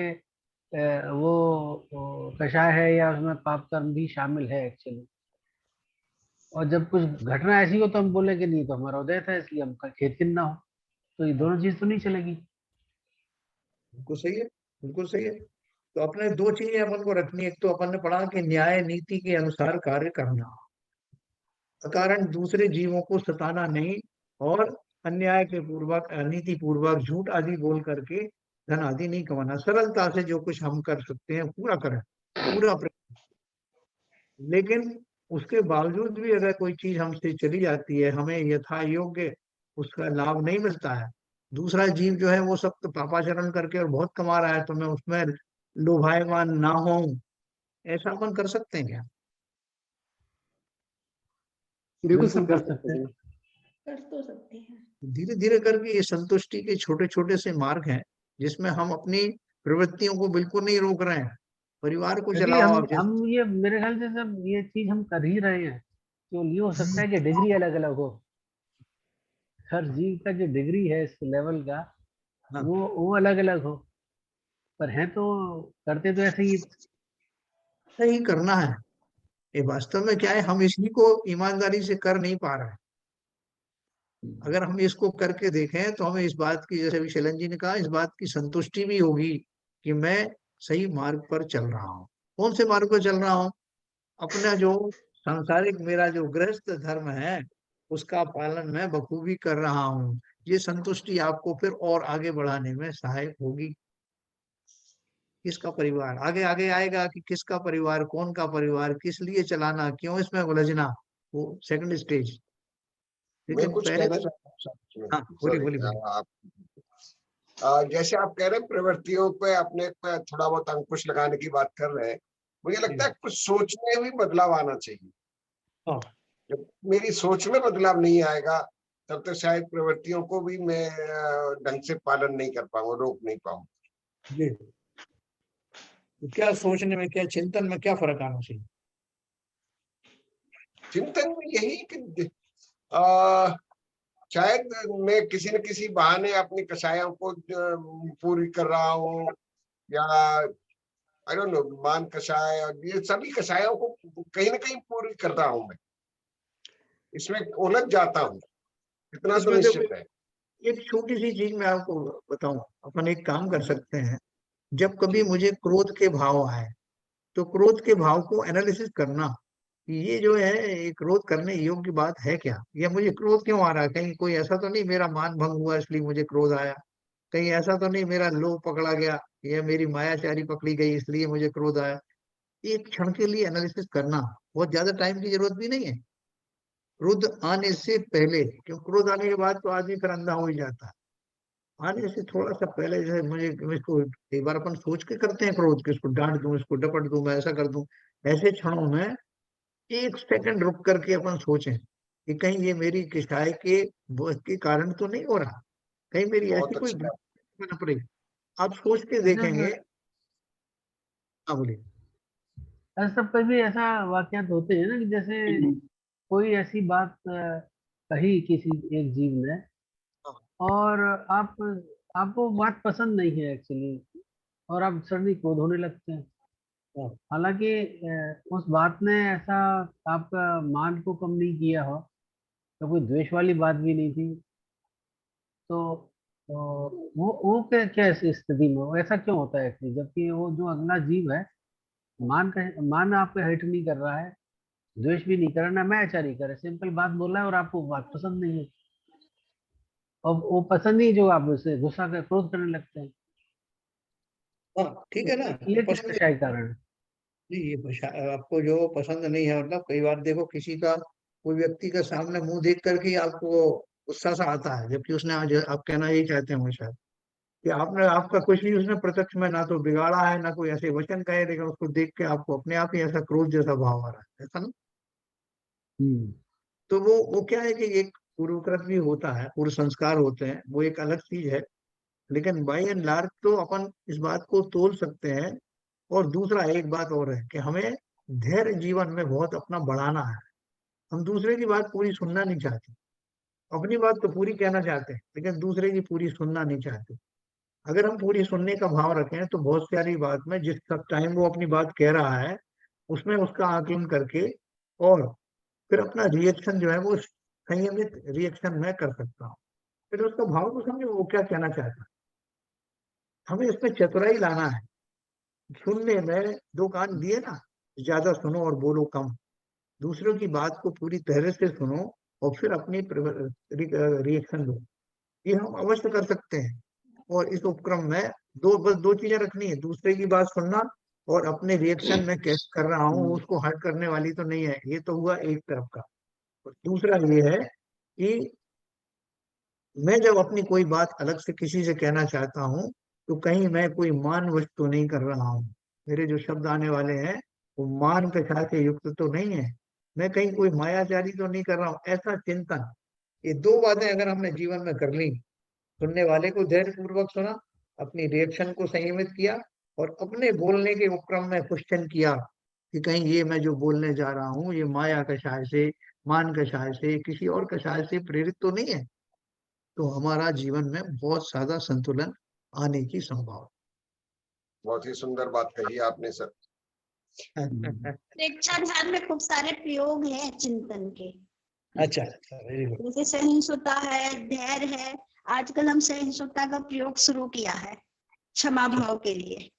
वो कषाय है या उसमें पाप कर्म भी शामिल है एक्चुअली। और जब कुछ घटना ऐसी हो तो हम बोले कि नहीं, तो हमारा उदय था इसलिए हम खेत खिन ना हो। तो ये दोनों चीज तो नहीं चलेगी। बिल्कुल सही है, बिल्कुल सही है। तो अपने दो चीजें अपन को रखनी है, एक तो अपन ने पढ़ा कि न्याय नीति के अनुसार कार्य करना, अकारण दूसरे जीवों को सताना नहीं, और अन्याय के पूर्वक अनीति पूर्वक झूठ आदि बोल करके धन आदि नहीं कमाना। सरलता से जो कुछ हम कर सकते हैं पूरा करें, पूरा लेकिन उसके बावजूद भी अगर कोई चीज हमसे चली जाती है, हमें यथा योग्य उसका लाभ नहीं मिलता है, दूसरा जीव जो है वो सब तो पापाचरण करके और बहुत कमा रहा है, तो मैं उसमें लोभायमान ना हो, ऐसा अपन कर सकते हैं क्या? बिल्कुल बिल्कुल सब कर कर सकते सकते हैं। हैं। कर तो सकते हैं। धीरे धीरे करके ये संतुष्टि के छोटे छोटे से मार्ग हैं जिसमें हम अपनी प्रवृत्तियों को बिल्कुल नहीं रोक रहे हैं, परिवार को क्योंकि चलाओ आप हम ये मेरे ख्याल से सब ये चीज हम कर ही रहे हैं। तो ये हो सकता है कि डिग्री अलग अलग हो, हर जीव का जो डिग्री है इस लेवल का हाँ। वो अलग अलग हो, पर है तो करते तो ऐसे ही। सही करना है। ये वास्तव में क्या है, हम इसी को ईमानदारी से कर नहीं पा रहे हैं। अगर हम इसको करके देखें तो हमें इस बात की, जैसे अभी शैलन जी ने कहा, इस बात की संतुष्टि भी होगी कि मैं सही मार्ग पर चल रहा हूँ। कौन से मार्ग पर चल रहा हूँ? अपना जो सांसारिक मेरा जो गृहस्थ धर्म है उसका पालन मैं बखूबी कर रहा हूँ। ये संतुष्टि आपको फिर और आगे बढ़ाने में सहायक होगी। किसका परिवार आगे आगे आएगा कि किसका परिवार, कौन का परिवार, किस लिए चलाना, क्यों इसमें उलझना, वो सेकंड स्टेज। मैं लेकिन कुछ पहले कहना तो, चाहता हूँ। हाँ बोलिए सॉरी, बोलिए बोलिए। आप जैसे आप कह रहे हैं प्रवृत्तियों पे अपने पे थोड़ा बहुत अंकुश लगाने की बात कर रहे हैं, मुझे लगता है कुछ सोचने में भी बदलाव आना चाहिए। हाँ। जब मेरी सोच में बदलाव नहीं आएगा तब तक शायद प्रवृत्तियों को भी मैं ढंग से पालन नहीं कर पाऊंगा, रोक नहीं पाऊंगा। जी। तो क्या सोचने में, क्या चिंतन में क्या फर्क आना चाहिए? चिंतन में यही कि आ, शायद मैं किसी न किसी बहाने अपनी कषायों को पूरी कर रहा हूँ, या आई डोंट नो, मान कषाय और ये सभी कषायों को कहीं ना कहीं पूरी कर रहा हूँ मैं, इसमें उलझ जाता हूँ, इतना तो इसमें देखो, निश्चित है। एक छोटी सी चीज मैं आपको बताऊं। अपन एक काम कर सकते हैं, जब कभी मुझे क्रोध के भाव आए तो क्रोध के भाव को एनालिसिस करना कि ये जो है, ये क्रोध करने योग्य बात है क्या, या मुझे क्रोध क्यों आ रहा है? कहीं कोई ऐसा तो नहीं मेरा मान भंग हुआ इसलिए मुझे क्रोध आया? कहीं ऐसा तो नहीं मेरा लोभ पकड़ा गया या मेरी मायाचारी पकड़ी गई इसलिए मुझे क्रोध आया? एक क्षण के लिए एनालिसिस करना, बहुत ज्यादा टाइम की जरूरत भी नहीं है। क्रोध आने से पहले, क्यों क्रोध आने के बाद तो आदमी फिर अंधा हो ही जाता है। आने से थोड़ा सा पहले, जैसे मुझे इसको एक बार अपन सोच के करते हैं क्रोध कि इसको डांट दूं, इसको डपट दूं, मैं ऐसा कर दूं। ऐसे क्षणों में एक सेकंड रुक करके अपन सोचें कि कहीं ये मेरी किसाई के बोझ के कारण तो नहीं हो रहा, कहीं मेरी बहुत ऐसी कोई अच्छी बात। पनप रही। आप सोच के देखेंगे। हाँ बोलिए। ऐसा कभी ऐसा वाकयात होते हैं ना कि जैसे कोई ऐसी बात कही किसी एक जीव ने, और आप आपको बात पसंद नहीं है एक्चुअली, और आप सडनली क्रोध होने लगते हैं। हाँ। हालांकि उस बात ने ऐसा आपका मान को कम नहीं किया हो, तो कोई द्वेष वाली बात भी नहीं थी। तो वो क्या क्या ऐसी स्थिति में, वो ऐसा क्यों होता है एक्चुअली, जबकि वो जो अगला जीव है मान आपके हिट नहीं कर रहा है, द्वेष भी नहीं कर रहा, ना मैचारी करे, सिंपल बात बोल रहा है और आपको बात पसंद नहीं है, और वो पसंद नहीं जो आप उसे गुस्सा कर क्रोध करने लगते हैं। हाँ ठीक है ना। ये किस पसंद कषाय कारण है? नहीं, ये आपको जो पसंद नहीं है, मतलब कई बार देखो किसी का, कोई व्यक्ति का सामने मुंह देख करके आपको गुस्सा सा आता है, जबकि उसने आज, आप कहना यही चाहते होंगे शायद कि आपने, आपका कुछ भी उसने प्रत्यक्ष में ना तो बिगाड़ा है ना कोई ऐसे वचन कहे, लेकिन उसको देख के आपको अपने आप ही ऐसा क्रोध जैसा भाव आ रहा है, ऐसा ना? तो वो क्या है कि एक पूर्वकृत भी होता है, पूर्व संस्कार होते हैं, वो एक अलग चीज है। लेकिन बाई एंड लार्ज तो अपन इस बात को तोल सकते हैं। और दूसरा एक बात और है कि हमें धैर्य जीवन में बहुत अपना बढ़ाना है। हम दूसरे की बात पूरी सुनना नहीं चाहते, अपनी बात तो पूरी कहना चाहते हैं, लेकिन दूसरे की पूरी सुनना नहीं चाहते। अगर हम पूरी सुनने का भाव रखें तो बहुत सारी बात में, जिस टाइम वो अपनी बात कह रहा है उसमें उसका आकलन करके, और फिर अपना रिएक्शन जो है वो संयमित रिएक्शन में कर सकता हूँ। फिर उसका भाव को समझो वो क्या कहना चाहता है। हमें इसमें चतुराई लाना है। सुनने में दो कान दिए ना, ज्यादा सुनो और बोलो कम। दूसरों की बात को पूरी तरह से सुनो और फिर अपनी रिएक्शन दो। ये हम अवश्य कर सकते हैं। और इस उपक्रम में बस दो चीजें रखनी है, दूसरे की बात सुनना और अपने रिएक्शन में कैसे कर रहा हूँ उसको हर्ट करने वाली तो नहीं है। ये तो हुआ एक तरफ का। और दूसरा ये है कि मैं जब अपनी कोई बात अलग से किसी से कहना चाहता हूँ तो कहीं मैं कोई मान वस्तु नहीं कर रहा हूँ। मेरे जो शब्द आने वाले हैं वो मान के साथ युक्त तो नहीं है। मैं कहीं कोई मायाचारी तो नहीं कर रहा हूँ, ऐसा चिंतन। ये दो बातें अगर हमने जीवन में कर ली, सुनने वाले को धैर्य पूर्वक सुना, अपनी रिएक्शन को संयमित किया, और अपने बोलने के उपक्रम में क्वेश्चन किया कि कहीं ये मैं जो बोलने जा रहा हूँ ये माया कषाय से, मान कषाय से, किसी और कषाय से प्रेरित तो नहीं है, तो हमारा जीवन में बहुत ज्यादा संतुलन आने की संभावना। बहुत ही सुंदर बात कही आपने सर। प्रेक्षा ध्यान में खूब सारे प्रयोग हैं चिंतन के। अच्छा अच्छा, वेरी गुड। जैसे सहिष्णुता है, धैर्य है। आजकल हम सहिष्णुता का प्रयोग शुरू किया है क्षमा भाव के लिए।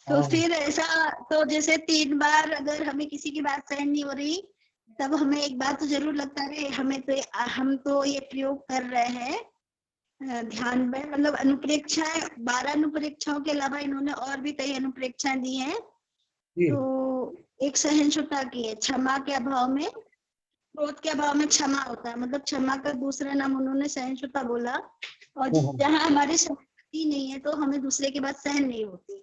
तो फिर ऐसा, तो जैसे 3 बार अगर हमें किसी की बात सहन नहीं हो रही, तब हमें एक बात तो जरूर लगता है हम तो ये प्रयोग कर रहे हैं ध्यान में, मतलब अनुप्रेक्षाएं 12 अनुप्रेक्षाओं के अलावा इन्होंने और भी कई अनुप्रेक्षाएं दी हैं। तो एक सहिष्णुता की है, क्षमा के अभाव में, क्रोध के अभाव में क्षमा होता है, मतलब क्षमा का दूसरा नाम उन्होंने सहिष्णुता बोला। और जहाँ हमारी सहमति नहीं है तो हमें दूसरे की बात सहन नहीं होती।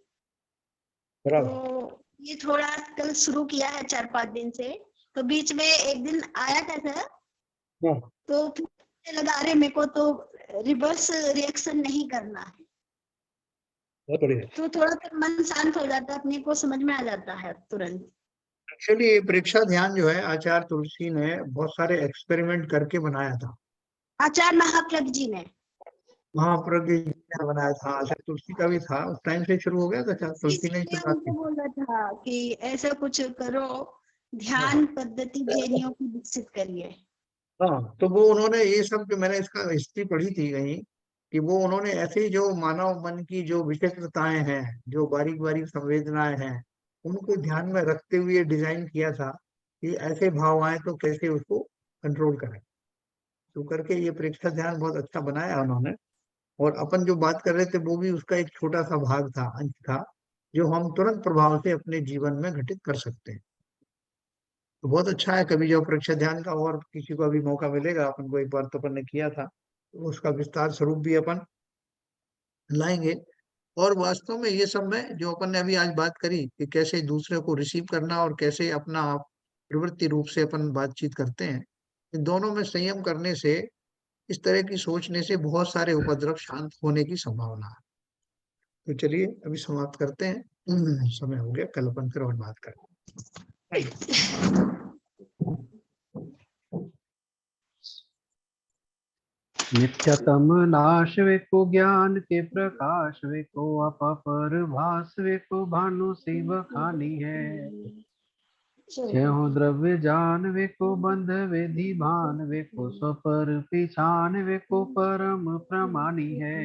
तो ये थोड़ा कल शुरू किया है 4-5 दिन से। तो बीच में एक दिन आया था तो फिर लगा अरे मेरे को तो रिवर्स रिएक्शन नहीं करना है, तो थोड़ा फिर मन शांत हो जाता है, अपने को समझ में आ जाता है तुरंत। एक्चुअली ये प्रेक्षा ध्यान जो है आचार्य तुलसी ने बहुत सारे एक्सपेरिमेंट करके बनाया था। आचार्य महाप्रज्ञ जी ने बनाया था, आचार्य तुलसी का भी था, उस टाइम से शुरू हो गया था, आचार्य तुलसी ने इसलिए शुरुआत उनको की। बोला था कि ऐसा कुछ करो, ध्यान पद्धति जैनियों की विकसित करिए। हाँ, तो वो उन्होंने ये सब, जो मैंने इसका हिस्ट्री पढ़ी थी कहीं, कि वो उन्होंने ऐसे जो मानव मन की जो विचित्रताएं हैं, जो बारीक बारीक संवेदनाएं हैं, उनको ध्यान में रखते हुए डिजाइन किया था कि ऐसे भाव आए तो कैसे उसको कंट्रोल करें। तो करके ये प्रेक्षा ध्यान बहुत अच्छा बनाया उन्होंने। और अपन जो बात कर रहे थे वो भी उसका एक छोटा सा भाग था, अंश था, जो हम तुरंत प्रभाव से अपने जीवन में घटित कर सकते हैं। तो बहुत अच्छा है, कभी जो प्रेक्षा ध्यान का और किसी को अभी मौका मिलेगा, अपन को एक बार तो अपन ने किया था, तो उसका विस्तार स्वरूप भी अपन लाएंगे। और वास्तव में ये सब में जो अपन ने अभी आज बात करी कि कैसे दूसरे को रिसीव करना और कैसे अपना आप प्रवृत्ति रूप से अपन बातचीत करते हैं, इन दोनों में संयम करने से, इस तरह की सोचने से बहुत सारे उपद्रव शांत होने की संभावना है। तो चलिए अभी समाप्त करते हैं, समय हो गया, कल अपन फिर और बात करें। नित्यतम नाश वे को ज्ञान के प्रकाश वे को अपर भास वे को भानु शिव खानी है। छह द्रव्य जान वे को बंध वेधि भान वे को स्वपर पिछान वे को परम प्रमाणी है।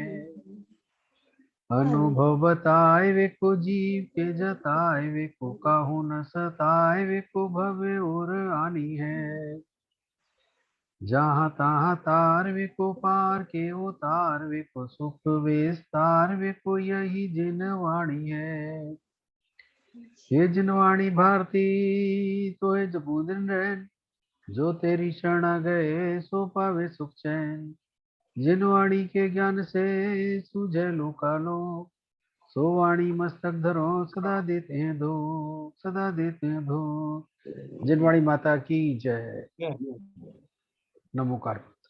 अनुभव बताए वे को जीव के जताए वे को काहू न सताए वे को भव्य और आनी है। जहाँ तहाँ तार वे को पार के उतार वे को सुख विस्तार वे को यही जिनवाणी है। ये जिनवाणी भारती तो है जबूदन रैन, जो तेरी शरण गए सो पावे सुख चैन। जिनवाणी के ज्ञान से सूझे लोकालो, सो वाणी मस्तक धरो सदा देते हैं दो, सदा देते हैं दो। जिनवाणी माता की जय। नमो कार्तिक।